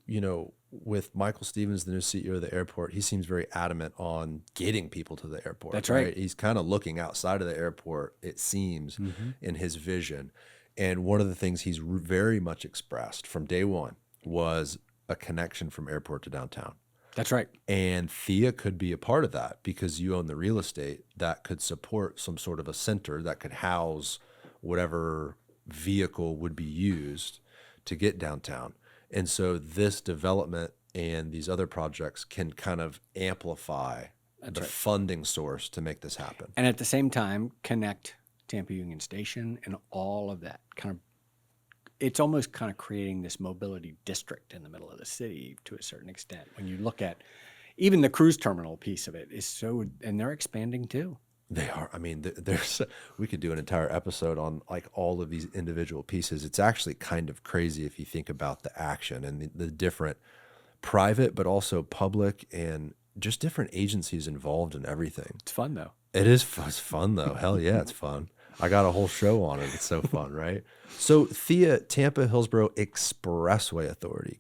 with Michael Stevens, the new CEO of the airport, he seems very adamant on getting people to the airport. That's right. He's kind of looking outside of the airport, it seems, in his vision. And one of the things he's very much expressed from day one was a connection from airport to downtown. That's right. And THEA could be a part of that because you own the real estate that could support some sort of a center that could house whatever vehicle would be used to get downtown. And so this development and these other projects can kind of amplify the funding source to make this happen. And at the same time, connect Tampa Union Station and all of that kind of, it's almost kind of creating this mobility district in the middle of the city to a certain extent. When you look at even the cruise terminal piece of it is so, and they're expanding too. They are. We could do an entire episode on like all of these individual pieces. It's actually kind of crazy if you think about the action and the different private, but also public and just different agencies involved in everything. It's fun though. It's fun though. Hell yeah, it's fun. I got a whole show on it. It's so fun, right? So THEA, Tampa Hillsborough Expressway Authority,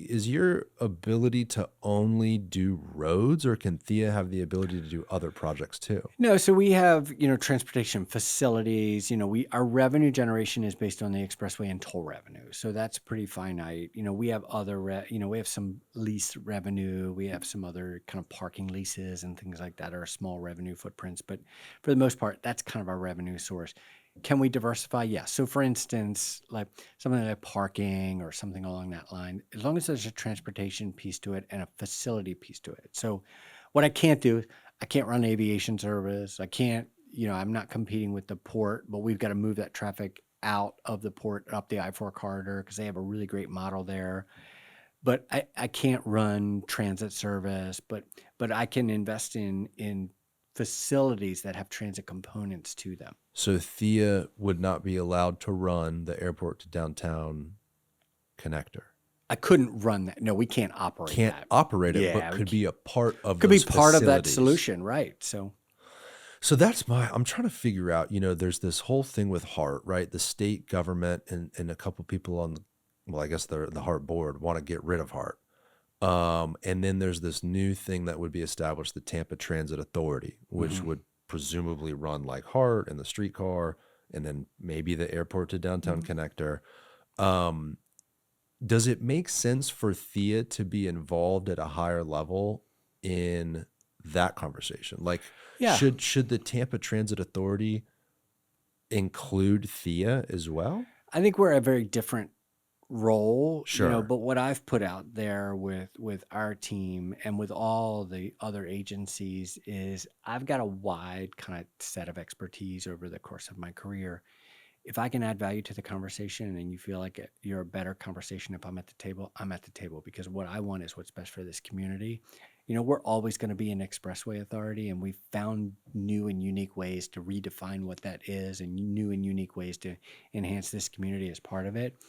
is your ability to only do roads, or can THEA have the ability to do other projects too? No, so we have, transportation facilities, our revenue generation is based on the expressway and toll revenue. So that's pretty finite. We have other, we have some lease revenue. We have some other kind of parking leases and things like that are small revenue footprints. But for the most part, that's kind of our revenue source. Can we diversify? Yes. So for instance, like something like parking or something along that line, as long as there's a transportation piece to it and a facility piece to it. So what I can't do, I can't run aviation service. I can't, I'm not competing with the port, but we've got to move that traffic out of the port up the I-4 corridor because they have a really great model there. But I can't run transit service, but I can invest in facilities that have transit components to them. So THEA would not be allowed to run the airport to downtown connector. I couldn't run that. No, we can't operate that. Can't operate it, but could be a part of could those be part of that facilities. solution, right? So that's I'm trying to figure out, there's this whole thing with HART, right? The state government and a couple people on, I guess the HART board want to get rid of HART. And then there's this new thing that would be established, the Tampa Transit Authority, which would presumably run like HART and the streetcar, and then maybe the airport to downtown connector. Does it make sense for THEA to be involved at a higher level in that conversation? Like, Yeah. should the Tampa Transit Authority include THEA as well? I think we're a very different role, Sure. but what I've put out there with our team and with all the other agencies is I've got a wide kind of set of expertise over the course of my career. If I can add value to the conversation and you feel like you're a better conversation if I'm at the table, I'm at the table, because what I want is what's best for this community. We're always going to be an expressway authority, and we've found new and unique ways to redefine what that is and new and unique ways to enhance this community as part of it.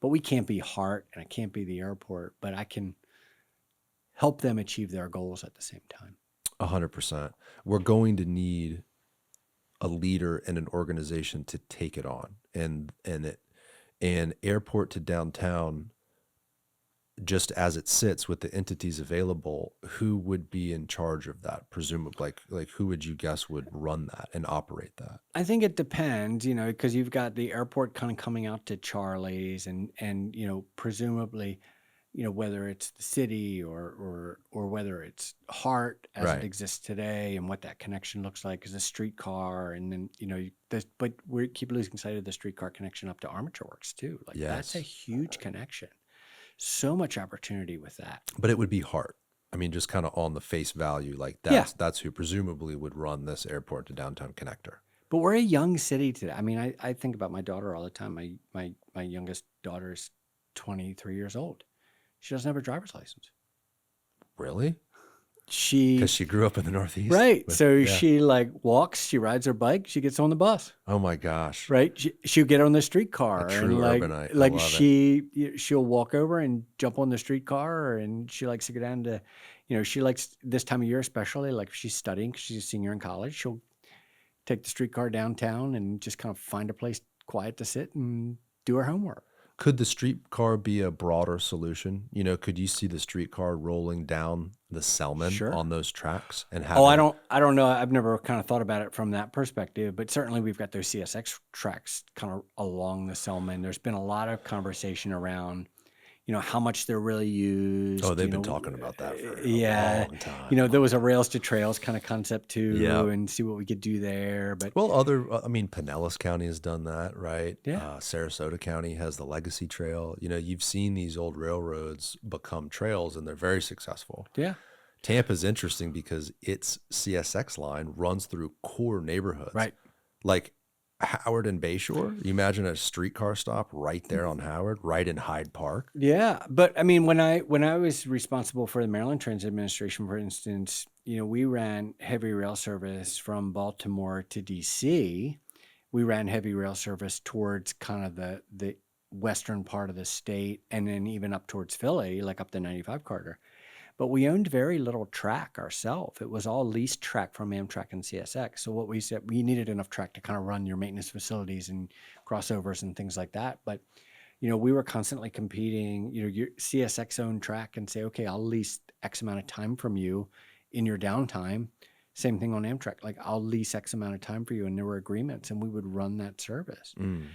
But we can't be HART and I can't be the airport, but I can help them achieve their goals at the same time. 100%. We're going to need a leader and an organization to take it on, and airport to downtown, just as it sits with the entities available, who would be in charge of that? Presumably, like who would you guess would run that and operate that? I think it depends, because you've got the airport kind of coming out to Charlie's and presumably, whether it's the city or whether it's HART as Right. it exists today and what that connection looks like is a streetcar. And then, but we keep losing sight of the streetcar connection up to Armature Works too. Like that's a Yes. huge connection. So much opportunity with that. But it would be HART. I mean, just kind of on the face value, like Yeah. that's who presumably would run this airport to downtown connector. But we're a young city today. I mean, I think about my daughter all the time. My youngest daughter is 23 years old. She doesn't have a driver's license. Really? She Because she grew up in the Northeast. right. With- So yeah. she walks, she rides her bike, she gets on the bus. Oh my gosh. Right. She'll get on the streetcar. A true and urbanite. I love it. she'll walk over and jump on the streetcar, and she likes to go down to, she likes this time of year, especially like if she's studying, 'cause she's a senior in college, she'll take the streetcar downtown and just kind of find a place quiet to sit and do her homework. Could the streetcar be a broader solution? Could you see the streetcar rolling down the Selmon Sure. on those tracks and Oh, having? I don't know. I've never kind of thought about it from that perspective, but certainly we've got those CSX tracks kind of along the Selmon. There's been a lot of conversation around, how much they're really used. Oh, they've been talking about that for a long time. There was a rails to trails kind of concept too, Yeah. and see what we could do there. But Well, Pinellas County has done that, right? Yeah. Sarasota County has the Legacy Trail. You've seen these old railroads become trails, and they're very successful. yeah, Tampa's interesting because its CSX line runs through core neighborhoods. right. Like Howard and Bayshore. You imagine a streetcar stop right there on Howard, right in Hyde Park. Yeah, but I mean, when I was responsible for the Maryland Transit Administration, for instance, we ran heavy rail service from Baltimore to DC. We ran heavy rail service towards kind of the western part of the state, and then even up towards Philly, like up the 95 corridor. But we owned very little track ourselves. It was all leased track from Amtrak and CSX. So what we said, we needed enough track to kind of run your maintenance facilities and crossovers and things like that. But, we were constantly competing, your CSX owned track and say, okay, I'll lease X amount of time from you in your downtime. Same thing on Amtrak. Like I'll lease X amount of time for you. And there were agreements and we would run that service, and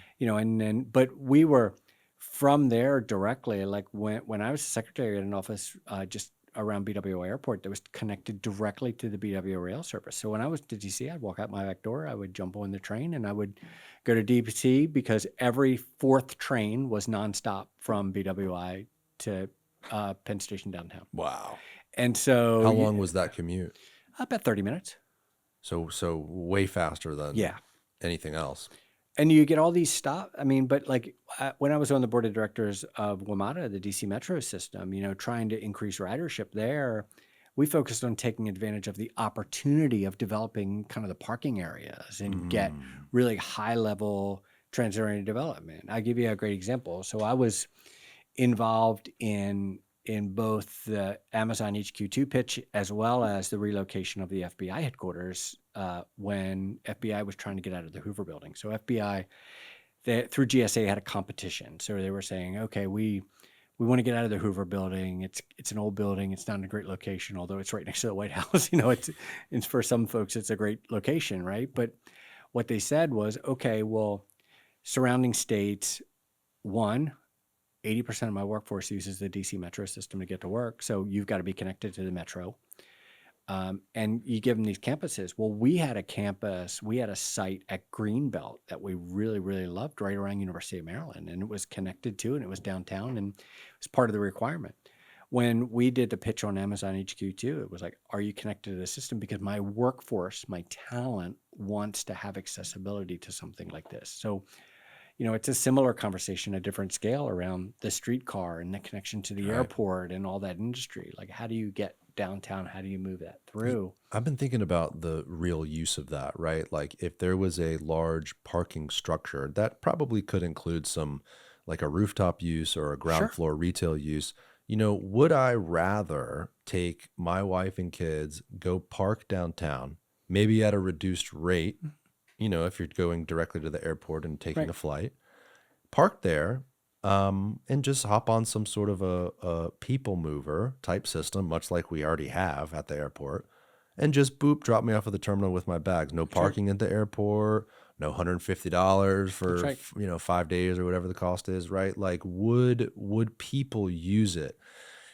then, but we were from there directly, like when I was secretary at an office, just around BWO Airport that was connected directly to the BWO rail service. So when I was to DC, I'd walk out my back door, I would jump on the train, and I would go to DC because every fourth train was nonstop from BWI to Penn Station downtown. Wow. And so How long was that commute? About 30 minutes. So way faster than Yeah. anything else. And you get all these stops. I mean, but like when I was on the board of directors of WMATA, the DC Metro system, trying to increase ridership there, we focused on taking advantage of the opportunity of developing kind of the parking areas and get really high level transit-oriented development. I'll give you a great example. So I was involved in both the Amazon HQ2 pitch as well as the relocation of the FBI headquarters when FBI was trying to get out of the Hoover building. So FBI, through GSA, had a competition. So they were saying, okay, we want to get out of the Hoover building. It's an old building. It's not in a great location, although it's right next to the White House. It's for some folks, it's a great location, right? But what they said was, okay, well, surrounding states, one, 80% of my workforce uses the DC metro system to get to work. So you've got to be connected to the metro. And you give them these campuses. Well, we had a site at Greenbelt that we really, really loved right around University of Maryland. And it was connected to, and it was downtown, and it was part of the requirement. When we did the pitch on Amazon HQ2, it was like, are you connected to the system? Because my workforce, my talent wants to have accessibility to something like this. So, it's a similar conversation, a different scale around the streetcar and the connection to the airport and all that industry. Like, how do you get downtown? How do you move that through? I've been thinking about the real use of that, right? Like if there was a large parking structure, that probably could include some like a rooftop use or a ground floor retail use. Would I rather take my wife and kids, go park downtown, maybe at a reduced rate, if you're going directly to the airport and taking a flight, park there, and just hop on some sort of a people mover type system, much like we already have at the airport, and just boop, drop me off at the terminal with my bags. No parking at the airport, no $150 for 5 days or whatever the cost is, right? Like would people use it?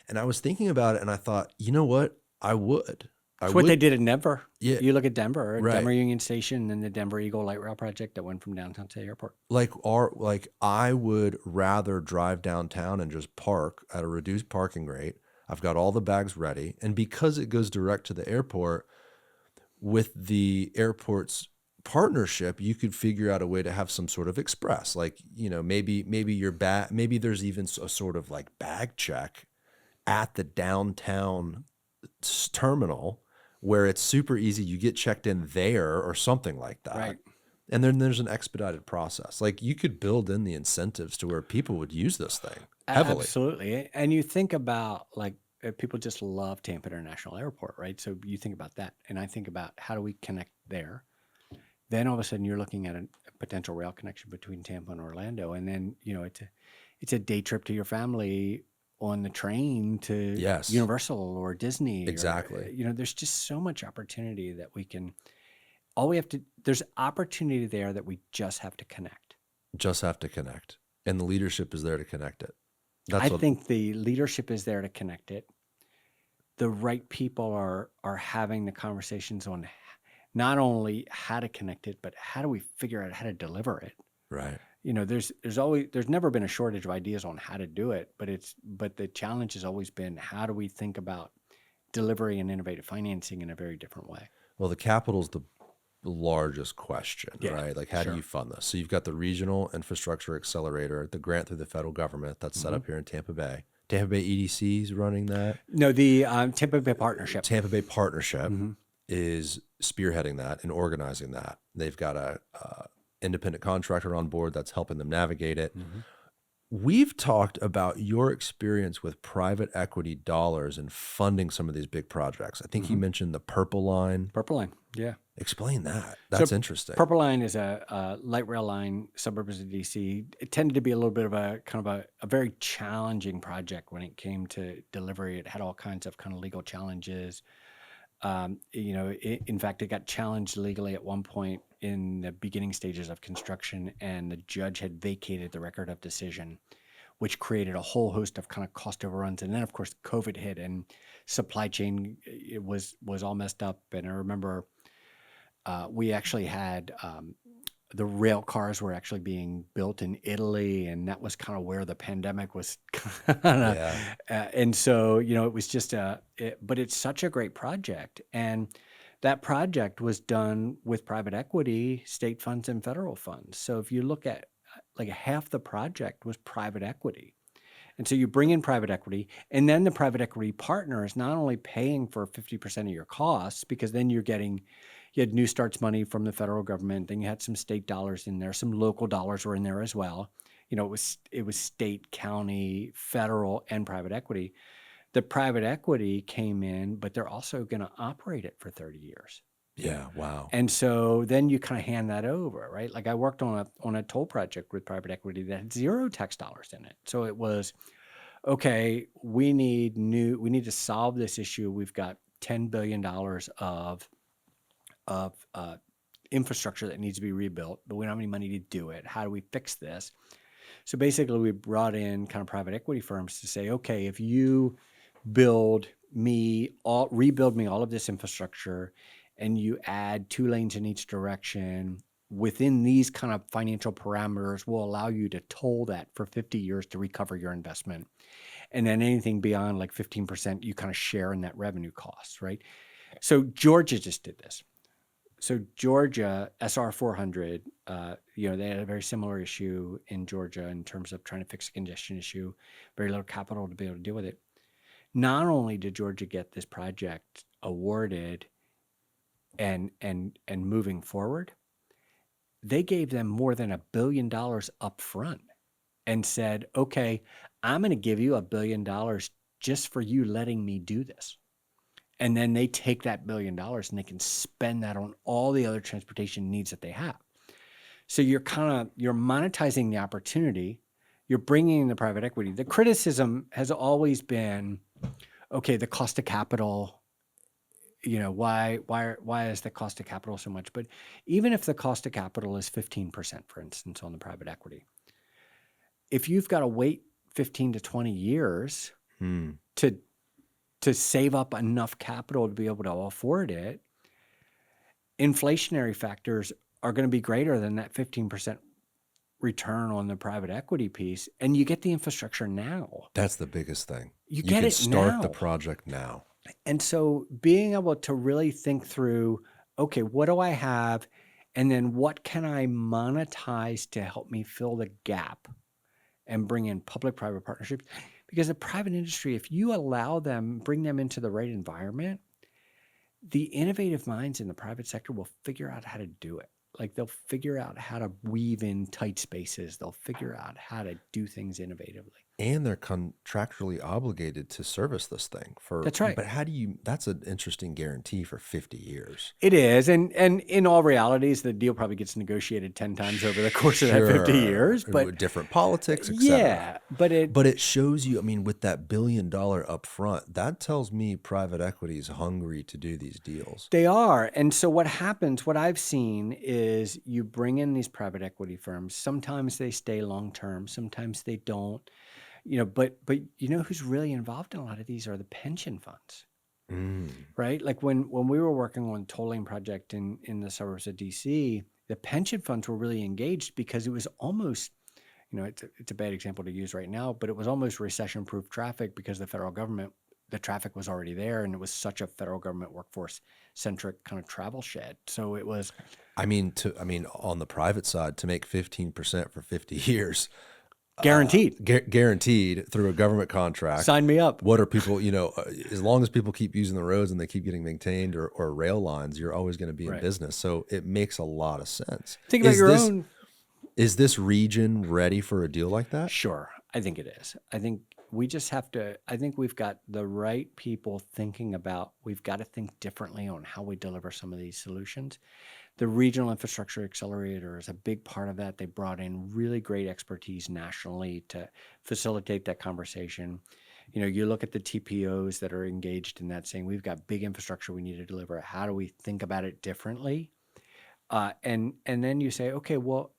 And I was thinking about it and I thought, you know what? I would. It's what they did in Denver. Yeah. You look at Denver, Denver Union Station, and the Denver Eagle Light Rail project that went from downtown to the airport. Like I would rather drive downtown and just park at a reduced parking rate. I've got all the bags ready. And because it goes direct to the airport, with the airport's partnership, you could figure out a way to have some sort of express. Like, maybe maybe there's even a sort of like bag check at the downtown terminal where it's super easy. You get checked in there or something like that. Right. And then there's an expedited process. Like you could build in the incentives to where people would use this thing heavily. Absolutely. And you think about like people just love Tampa International Airport, right? So you think about that. And I think about how do we connect there? Then all of a sudden you're looking at a potential rail connection between Tampa and Orlando. And then, it's a day trip to your family on the train to Universal or Disney. Exactly. Or, there's just so much opportunity that we can, there's opportunity there that we just have to connect. And the leadership is there to connect it. I think the leadership is there to connect it. The right people are having the conversations on not only how to connect it, but how do we figure out how to deliver it? Right. There's never been a shortage of ideas on how to do it, but the challenge has always been how do we think about delivery and innovative financing in a very different way? Well, the capital's the largest question, right? Like how do you fund this? So you've got the Regional Infrastructure Accelerator, the grant through the federal government that's set up here in Tampa Bay. Tampa Bay EDC is running that. No, the Tampa Bay Partnership. Tampa Bay Partnership is spearheading that and organizing that. They've got a independent contractor on board that's helping them navigate it. We've talked about your experience with private equity dollars and funding some of these big projects. I think you mentioned the Purple Line. Purple Line, yeah. Explain that. That's interesting. Purple Line is a light rail line, suburbs of DC. It tended to be a little bit of a very challenging project when it came to delivery. It had all kinds of legal challenges. In fact, it got challenged legally at one point in the beginning stages of construction, and the judge had vacated the record of decision, which created a whole host of cost overruns. And then, of course, COVID hit, and supply chain it was all messed up. And I remember we actually had the rail cars were actually being built in Italy, and that was where the pandemic was. And so, it was just but it's such a great project. And that project was done with private equity, state funds, and federal funds. So if you look at half the project was private equity. And so you bring in private equity, and then the private equity partner is not only paying for 50% of your costs, because then you had New Starts money from the federal government, then you had some state dollars in there, some local dollars were in there as well. It was state, county, federal, and private equity. The private equity came in, but they're also going to operate it for 30 years. Yeah, wow. And so then you hand that over, right? Like I worked on a toll project with private equity that had zero tax dollars in it. So it was, okay, we need to solve this issue. We've got $10 billion of infrastructure that needs to be rebuilt, but we don't have any money to do it. How do we fix this? So basically, we brought in kind of private equity firms to say, okay, if you rebuild me all of this infrastructure, and you add 2 lanes in each direction within these kind of financial parameters, will allow you to toll that for 50 years to recover your investment. And then anything beyond like 15%, you kind of share in that revenue cost, right? So Georgia just did this. So Georgia, SR 400, they had a very similar issue in Georgia in terms of trying to fix a congestion issue, very little capital to be able to deal with it. Not only did Georgia get this project awarded and moving forward, they gave them more than $1 billion up front and said, okay, I'm going to give you $1 billion just for you letting me do this. And then they take that $1 billion and they can spend that on all the other transportation needs that they have. So you're monetizing the opportunity. You're bringing in the private equity. The criticism has always been, okay, the cost of capital, why is the cost of capital so much? But even if the cost of capital is 15%, for instance, on the private equity, if you've got to wait 15 to 20 years to save up enough capital to be able to afford it, inflationary factors are going to be greater than that 15% return on the private equity piece, and you get the infrastructure now. That's the biggest thing. You get can it start now. the project now. And so being able to really think through, okay, what do I have? And then what can I monetize to help me fill the gap and bring in public-private partnerships? Because the private industry, if you allow them, bring them into the right environment, the innovative minds in the private sector will figure out how to do it. Like they'll figure out how to weave in tight spaces. They'll figure out how to do things innovatively. And they're contractually obligated to service this thing for. That's right. But that's an interesting guarantee for 50 years. It is. And in all realities, the deal probably gets negotiated 10 times over the course of that 50 years. But with different politics, et cetera. Yeah. But it shows you, with that $1 billion upfront, that tells me private equity is hungry to do these deals. They are. And so what happens, what I've seen is you bring in these private equity firms. Sometimes they stay long-term. Sometimes they don't. But who's really involved in a lot of these are the pension funds, right? Like when we were working on tolling project in the suburbs of DC, the pension funds were really engaged because it was almost, it's a bad example to use right now, but it was almost recession-proof traffic because the federal government, the traffic was already there, and it was such a federal government workforce-centric kind of travel shed. So it was. On the private side, to make 15% for 50 years. Guaranteed. Guaranteed through a government contract. Sign me up. What are people, as long as people keep using the roads and they keep getting maintained or rail lines, you're always going to be in business. So it makes a lot of sense. Think about your own. Is this region ready for a deal like that? Sure. I think it is. I think we just have to, I think we've got the right people thinking about, we've got to think differently on how we deliver some of these solutions. The Regional Infrastructure Accelerator is a big part of that. They brought in really great expertise nationally to facilitate that conversation. You look at the TPOs that are engaged in that, saying we've got big infrastructure we need to deliver. How do we think about it differently? And then you say, okay, well,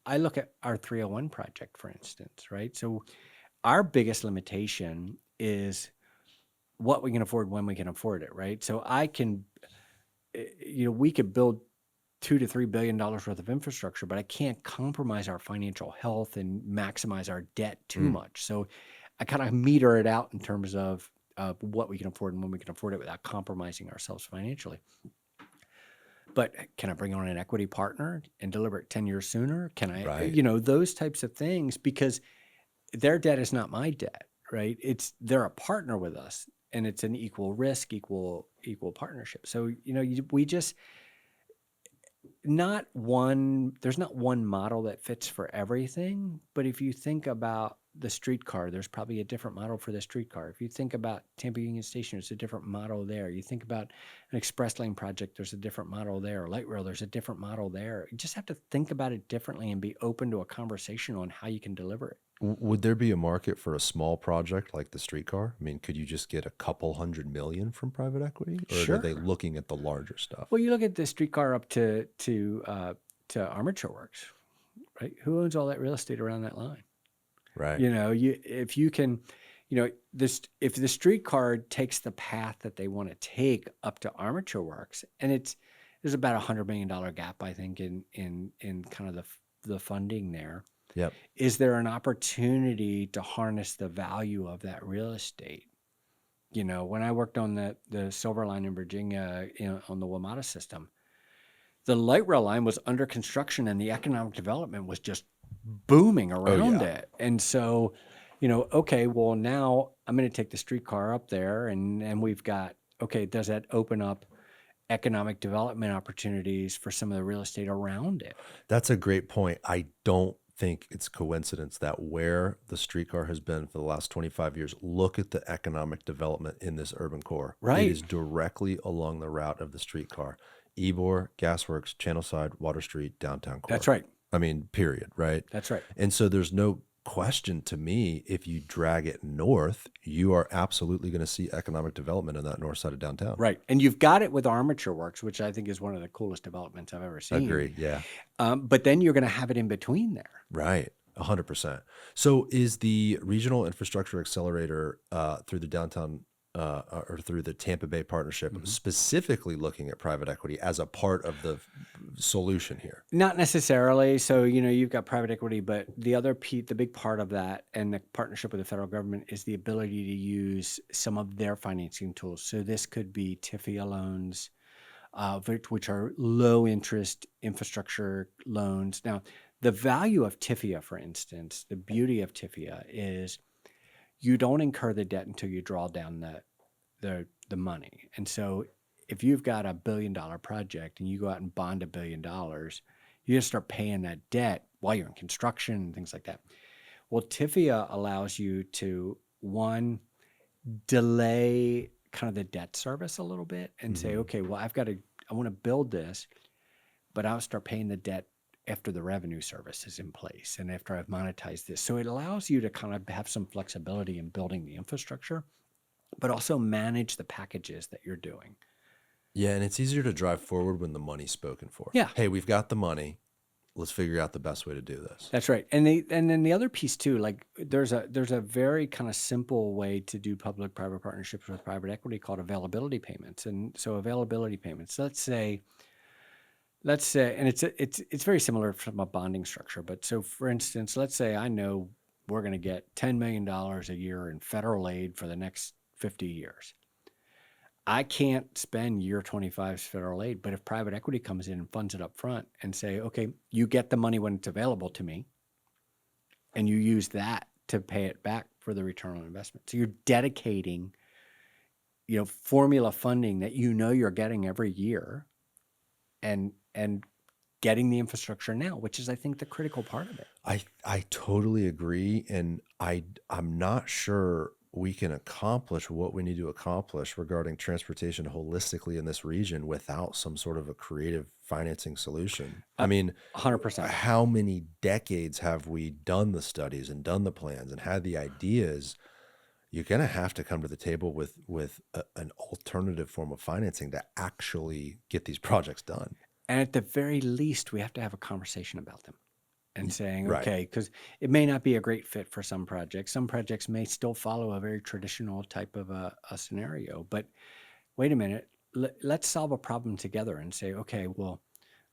I look at our 301 project, for instance, right? So our biggest limitation is what we can afford when we can afford it, right? So I can, we could build $2 to $3 billion worth of infrastructure, but I can't compromise our financial health and maximize our debt too much. So I kind of meter it out in terms of what we can afford and when we can afford it without compromising ourselves financially. But can I bring on an equity partner and deliver it 10 years sooner? Can I, those types of things, because their debt is not my debt, right? They're a partner with us, and it's an equal risk, equal partnership. So, we just, there's not one model that fits for everything, but if you think about the streetcar, there's probably a different model for the streetcar. If you think about Tampa Union Station, it's a different model there. You think about an express lane project, there's a different model there. Light rail, there's a different model there. You just have to think about it differently and be open to a conversation on how you can deliver it. Would there be a market for a small project like the streetcar? Could you just get a couple $100 million from private equity? Or Sure. are they looking at the larger stuff? Well, you look at the streetcar up to Armature Works, right? Who owns all that real estate around that line? Right. If you can, if the streetcar takes the path that they want to take up to Armature Works, and there's about $100 million gap, I think, in kind of the funding there. Yep. Is there an opportunity to harness the value of that real estate? When I worked on the Silver Line in Virginia, on the WMATA system, the light rail line was under construction and the economic development was just booming around it. And so, okay, well, now I'm going to take the streetcar up there and we've got, okay, does that open up economic development opportunities for some of the real estate around it? That's a great point. I don't think it's coincidence that where the streetcar has been for the last 25 years, look at the economic development in this urban core. Right. It is directly along the route of the streetcar. Ybor, Gasworks, Channelside, Water Street, downtown core. That's right. I mean, period, right? That's right. And so there's no question to me, if you drag it north, you are absolutely going to see economic development in that north side of downtown. Right. And you've got it with Armature Works, which I think is one of the coolest developments I've ever seen. Agree, yeah. But then you're going to have it in between there. Right, 100%. So is the Regional Infrastructure Accelerator through the downtown or through the Tampa Bay partnership specifically looking at private equity as a part of the solution here? Not necessarily. So, you've got private equity, but the big part of that and the partnership with the federal government is the ability to use some of their financing tools. So this could be THEA loans, which are low interest infrastructure loans. Now, the value of THEA, for instance, the beauty of THEA is you don't incur the debt until you draw down the money. And so if you've got $1 billion project and you go out and bond $1 billion, you just start paying that debt while you're in construction and things like that. Well, THEA allows you to, one, delay kind of the debt service a little bit and say, okay, well, I want to build this, but I'll start paying the debt after the revenue service is in place and after I've monetized this. So it allows you to kind of have some flexibility in building the infrastructure, but also manage the packages that you're doing. Yeah, and it's easier to drive forward when the money's spoken for. Yeah. Hey, we've got the money. Let's figure out the best way to do this. That's right. And then the other piece too, like there's a very kind of simple way to do public-private partnerships with private equity called availability payments. And so availability payments, let's say, and it's very similar from a bonding structure. But so for instance, let's say I know we're going to get $10 million a year in federal aid for the next 50 years. I can't spend year 25's federal aid, but if private equity comes in and funds it up front and say, okay, you get the money when it's available to me, and you use that to pay it back for the return on investment. So you're dedicating, formula funding that you're getting every year, and getting the infrastructure now, which is, I think, the critical part of it. I totally agree, and I'm not sure we can accomplish what we need to accomplish regarding transportation holistically in this region without some sort of a creative financing solution. I mean, 100%. How many decades have we done the studies and done the plans and had the ideas? You're going to have to come to the table with an alternative form of financing to actually get these projects done. And at the very least, we have to have a conversation about them and saying, Right. okay, because it may not be a great fit for some projects. Some projects may still follow a very traditional type of a scenario. But wait a minute, let's solve a problem together and say, okay, well,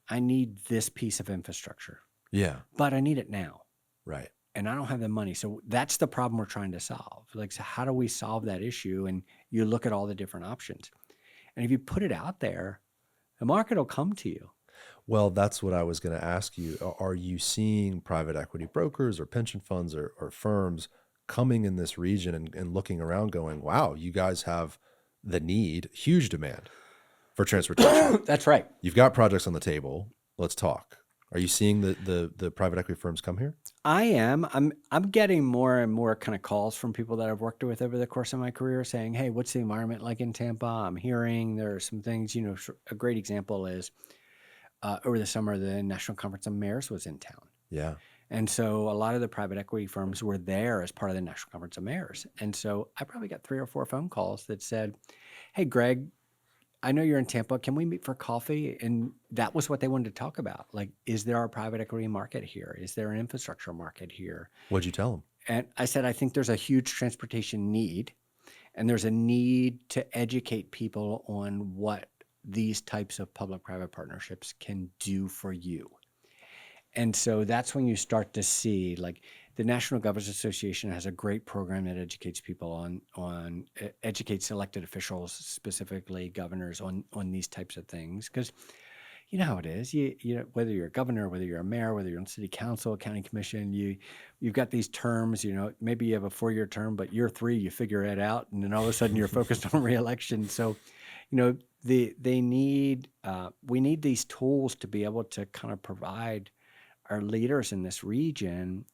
I need this piece of infrastructure. Yeah. But I need it now. Right. And I don't have the money. So that's the problem we're trying to solve. Like, so how do we solve that issue? And you look at all the different options. And if you put it out there, the market will come to you. Well, that's what I was going to ask you. Are you seeing private equity brokers or pension funds or firms coming in this region and looking around going, wow, you guys have the need, huge demand for transportation. That's right. You've got projects on the table. Let's talk. Are you seeing the private equity firms come here? I am. I'm getting more and more kind of calls from people that I've worked with over the course of my career saying, hey, what's the environment like in Tampa? I'm hearing there are some things, a great example is over the summer, the National Conference of Mayors was in town. Yeah. And so a lot of the private equity firms were there as part of the National Conference of Mayors. And so I probably got 3 or 4 phone calls that said, hey, Greg, I know you're in Tampa. Can we meet for coffee? And that was what they wanted to talk about. Like, is there a private equity market here? Is there an infrastructure market here? What'd you tell them? And I said, I think there's a huge transportation need, and there's a need to educate people on what these types of public-private partnerships can do for you. And so that's when you start to see, like, the National Governors Association has a great program that educates people on educates elected officials, specifically governors, on these types of things. Because you know how it is. You know, whether you're a governor, whether you're a mayor, whether you're on city council, county commission, you've got these terms. You know, maybe you have a 4-year term, but year 3 you figure it out, and then all of a sudden you're focused on reelection. So, you know, we need these tools to be able to kind of provide our leaders in this region,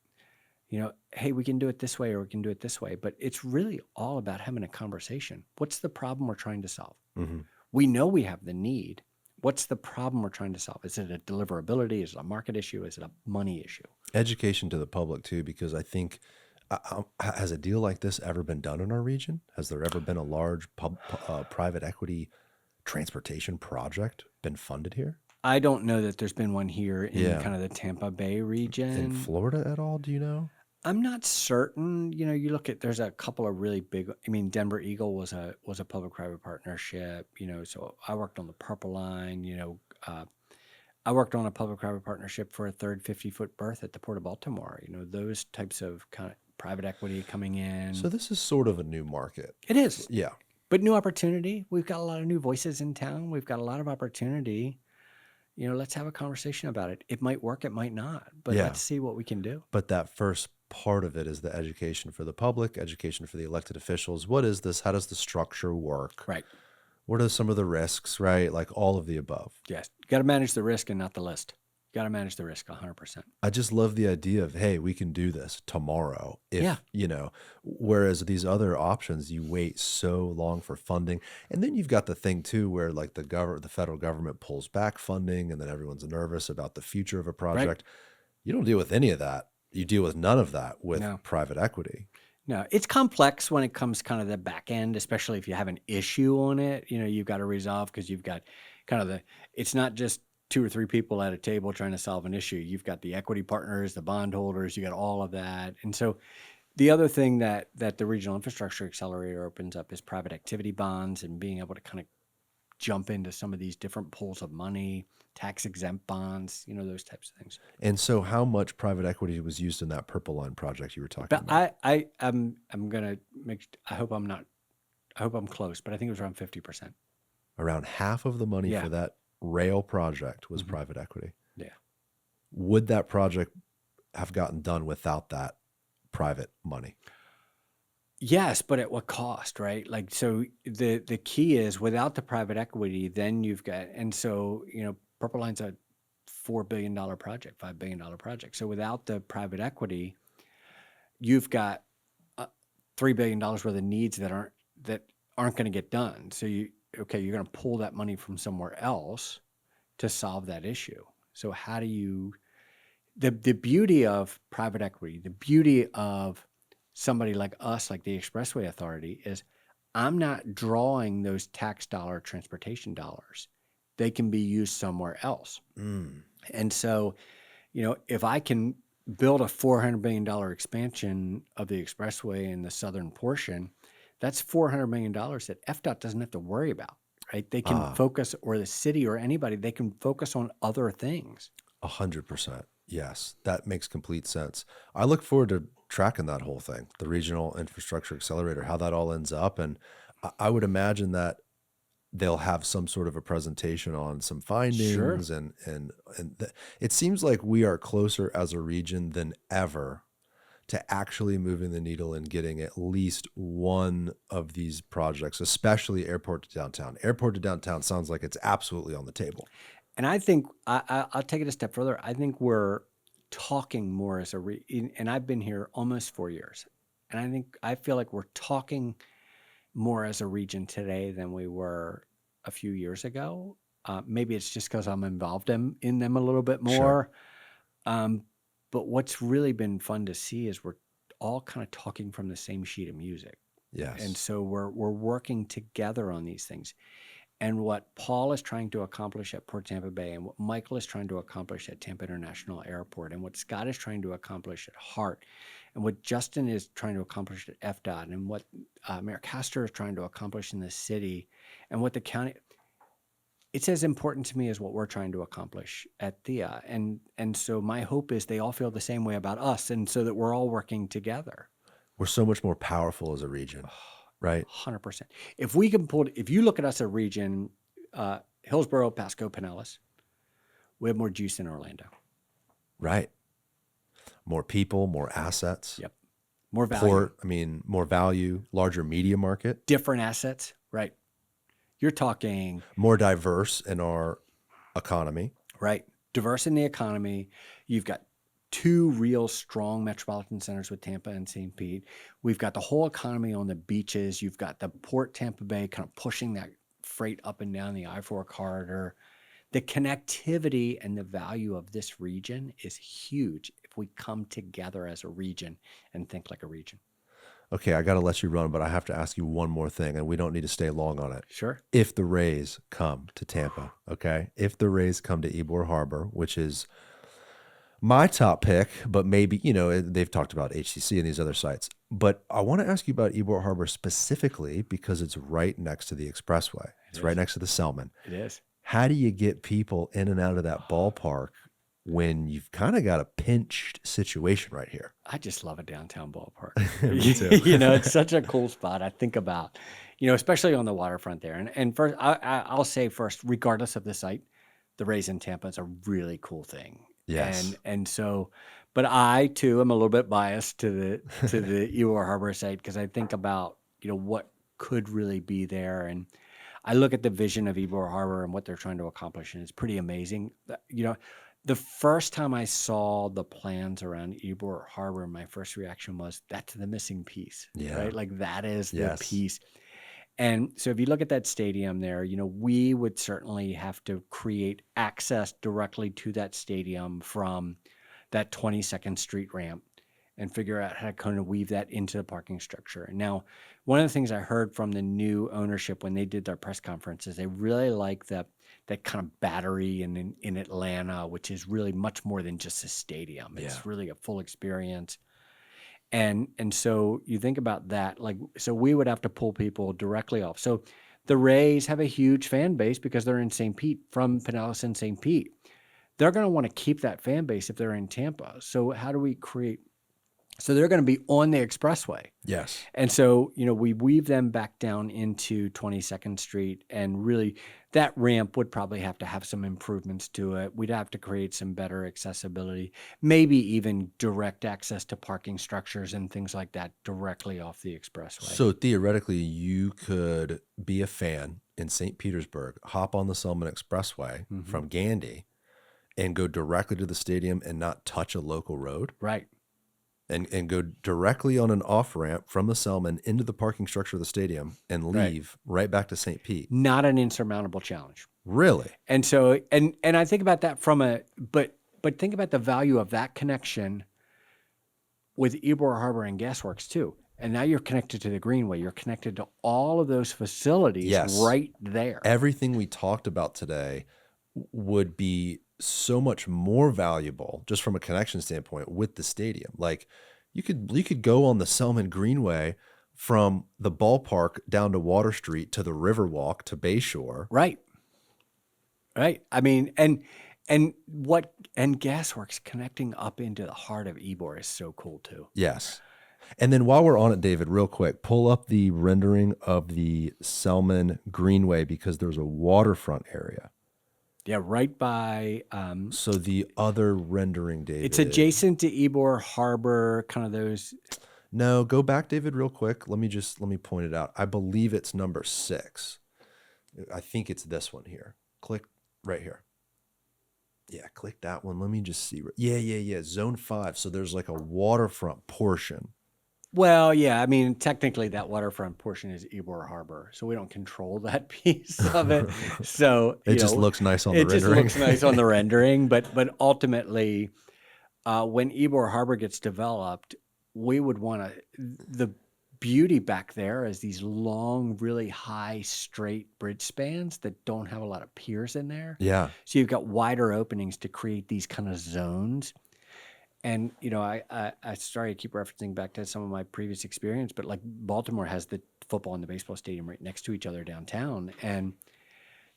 you know, hey, we can do it this way or we can do it this way. But it's really all about having a conversation. What's the problem we're trying to solve? Mm-hmm. We know we have the need. What's the problem we're trying to solve? Is it a deliverability? Is it a market issue? Is it a money issue? Education to the public too, because I think, has a deal like this ever been done in our region? Has there ever been a large private equity transportation project been funded here? I don't know that there's been one here in kind of the Tampa Bay region. In Florida at all, do you know? I'm not certain. You know, you look at, there's a couple of really big, I mean, Denver Eagle was a public-private partnership, you know, so I worked on the Purple Line, you know, I worked on a public-private partnership for a third 50-foot berth at the Port of Baltimore, you know, those types of kind of private equity coming in. So this is sort of a new market. It is. Yeah. But new opportunity. We've got a lot of new voices in town. We've got a lot of opportunity. You know, let's have a conversation about it. It might work, it might not, but let's see what we can do. But that first part of it is the education for the public, education for the elected officials. What is this? How does the structure work? Right. What are some of the risks, right? Like all of the above. Yes. You got to manage the risk and not the list. You got to manage the risk 100%. I just love the idea of, hey, we can do this tomorrow. If, you know, whereas these other options, you wait so long for funding. And then you've got the thing too, where like the federal government pulls back funding and then everyone's nervous about the future of a project. Right. You don't deal with any of that. You deal with none of that with private equity. No, it's complex when it comes kind of the back end, especially if you have an issue on it, you know, you've got to resolve, because you've got kind of it's not just 2 or 3 people at a table trying to solve an issue. You've got the equity partners, the bondholders, you got all of that. And so the other thing that the Regional Infrastructure Accelerator opens up is private activity bonds, and being able to kind of jump into some of these different pools of money, tax exempt bonds, you know, those types of things. And so how much private equity was used in that Purple Line project you were talking about? I'm going to I hope I'm close, but I think it was around 50%. Around half of the money for that rail project was private equity. Yeah. Would that project have gotten done without that private money? Yes, but at what cost, right? Like, so the key is, without the private equity, then you've got, and so, you know, Purple Line's a $4 billion project, $5 billion project. So without the private equity, you've got $3 billion worth of needs that aren't going to get done. So you're going to pull that money from somewhere else to solve that issue. So how do you, the beauty of private equity, the beauty of somebody like us, like the Expressway Authority, is I'm not drawing those tax dollar transportation dollars. They can be used somewhere else. And so, you know, if I can build a $400 million expansion of the expressway in the southern portion, that's $400 million that FDOT doesn't have to worry about, right? They can focus, or the city or anybody, they can focus on other things. 100%. Yes, that makes complete sense. I look forward to tracking that whole thing, the Regional Infrastructure Accelerator, how that all ends up. And I would imagine that they'll have some sort of a presentation on some findings. And it seems like we are closer as a region than ever to actually moving the needle and getting at least one of these projects, especially airport to downtown. Airport to downtown sounds like it's absolutely on the table. And I think I'll take it a step further. I think we're talking more as and I've been here almost 4 years. And I feel like we're talking more as a region today than we were a few years ago. Maybe it's just because I'm involved in them a little bit more. Sure. But what's really been fun to see is we're all kind of talking from the same sheet of music. Yes. And so we're working together on these things. And what Paul is trying to accomplish at Port Tampa Bay, and what Michael is trying to accomplish at Tampa International Airport, and what Scott is trying to accomplish at HART, and what Justin is trying to accomplish at FDOT, and what Mayor Castor is trying to accomplish in the city, and what the county, it's as important to me as what we're trying to accomplish at THEA. And so my hope is they all feel the same way about us, and so that we're all working together. We're so much more powerful as a region, right? 100%. If we can if you look at us as a region, Hillsborough, Pasco, Pinellas, we have more juice than Orlando. Right. More people, more assets. Yep. More value. Port, I mean, more value, larger media market. Different assets, right? You're talking more diverse in our economy. Right. Diverse in the economy. You've got two real strong metropolitan centers with Tampa and St. Pete. We've got the whole economy on the beaches. You've got the Port Tampa Bay kind of pushing that freight up and down the I-4 corridor. The connectivity and the value of this region is huge if we come together as a region and think like a region. Okay, I got to let you run, but I have to ask you one more thing, and we don't need to stay long on it. Sure. If the Rays come to Tampa, okay? If the Rays come to Ybor Harbor, which is my top pick, but maybe, they've talked about HCC and these other sites. But I want to ask you about Ybor Harbor specifically because it's right next to the expressway. It's right next to the Selmon. It is. How do you get people in and out of that ballpark when you've kind of got a pinched situation right here? I just love a downtown ballpark. Me too. It's such a cool spot. I think about, especially on the waterfront there. And first, I'll say first, regardless of the site, the Rays in Tampa is a really cool thing. Yes. And so, but I too am a little bit biased to the Ybor Harbor site because I think about, what could really be there. And I look at the vision of Ybor Harbor and what they're trying to accomplish, and it's pretty amazing. The first time I saw the plans around Ybor Harbor, my first reaction was, that's the missing piece, right? Like that is the piece. And so if you look at that stadium there, we would certainly have to create access directly to that stadium from that 22nd Street ramp and figure out how to kind of weave that into the parking structure. And now, one of the things I heard from the new ownership when they did their press conference is they really like that kind of battery in Atlanta, which is really much more than just a stadium. It's really a full experience. And so you think about that, so we would have to pull people directly off. So the Rays have a huge fan base because they're in St. Pete, from Pinellas and St. Pete. They're going to want to keep that fan base if they're in Tampa. So how do we create? So they're going to be on the expressway. Yes. And so, we weave them back down into 22nd Street, and really that ramp would probably have to have some improvements to it. We'd have to create some better accessibility, maybe even direct access to parking structures and things like that directly off the expressway. So theoretically, you could be a fan in St. Petersburg, hop on the Selmon Expressway from Gandy and go directly to the stadium and not touch a local road. Right. And go directly on an off-ramp from the Selmon into the parking structure of the stadium and leave right back to St. Pete. Not an insurmountable challenge. Really? And so, and I think about that but think about the value of that connection with Ybor Harbor and Gasworks too. And now you're connected to the Greenway. You're connected to all of those facilities right there. Everything we talked about today would be so much more valuable just from a connection standpoint with the stadium. Like you could go on the Selmon Greenway from the ballpark down to Water Street to the Riverwalk to Bayshore. Right. I mean, and Gasworks connecting up into the heart of Ybor is so cool too. Yes. And then while we're on it, David, real quick, pull up the rendering of the Selmon Greenway because there's a waterfront area. Yeah, right by. So the other rendering, David. It's adjacent to Ybor Harbor, kind of those. No, go back, David, real quick. Let me point it out. I believe it's number 6. I think it's this one here. Click right here. Yeah, click that one. Let me just see. Yeah. Zone 5. So there's like a waterfront portion. Well, yeah. I mean, technically, that waterfront portion is Ybor Harbor, so we don't control that piece of it. So it just looks nice on the rendering. It just looks nice on the rendering, but ultimately, when Ybor Harbor gets developed, we would want the beauty back there is these long, really high, straight bridge spans that don't have a lot of piers in there. Yeah. So you've got wider openings to create these kind of zones. And, sorry, I keep referencing back to some of my previous experience, but like Baltimore has the football and the baseball stadium right next to each other downtown. And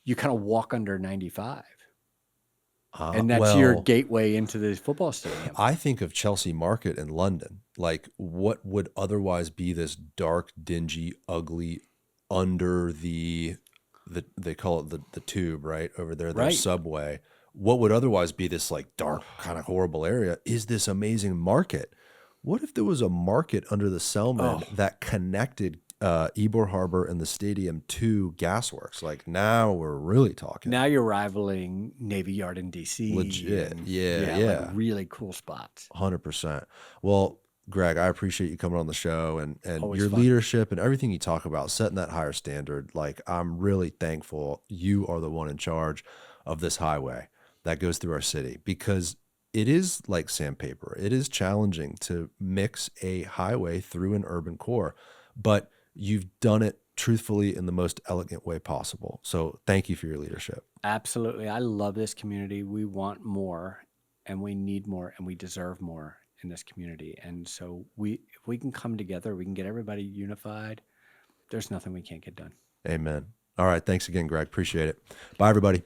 you kind of walk under 95. And that's your Well, gateway into the football stadium. I think of Chelsea Market in London. Like, what would otherwise be this dark, dingy, ugly under they call it the tube, right? Over there, their Right. subway. What would otherwise be this like dark, kind of horrible area is this amazing market. What if there was a market under the Selmon that connected Ybor Harbor and the stadium to gasworks? Like, now we're really talking. Now you're rivaling Navy Yard in DC. Legit. and- Yeah. Like really cool spots. 100%. Well, Greg, I appreciate you coming on the show and Always your fun. leadership and everything you talk about, setting that higher standard. Like, I'm really thankful you are the one in charge of this highway that goes through our city, because it is like sandpaper. It is challenging to mix a highway through an urban core, but you've done it truthfully in the most elegant way possible. So thank you for your leadership. Absolutely. I love this community. We want more and we need more and we deserve more in this community. And so if we can come together, we can get everybody unified. There's nothing we can't get done. Amen. All right. Thanks again, Greg. Appreciate it. Bye, everybody.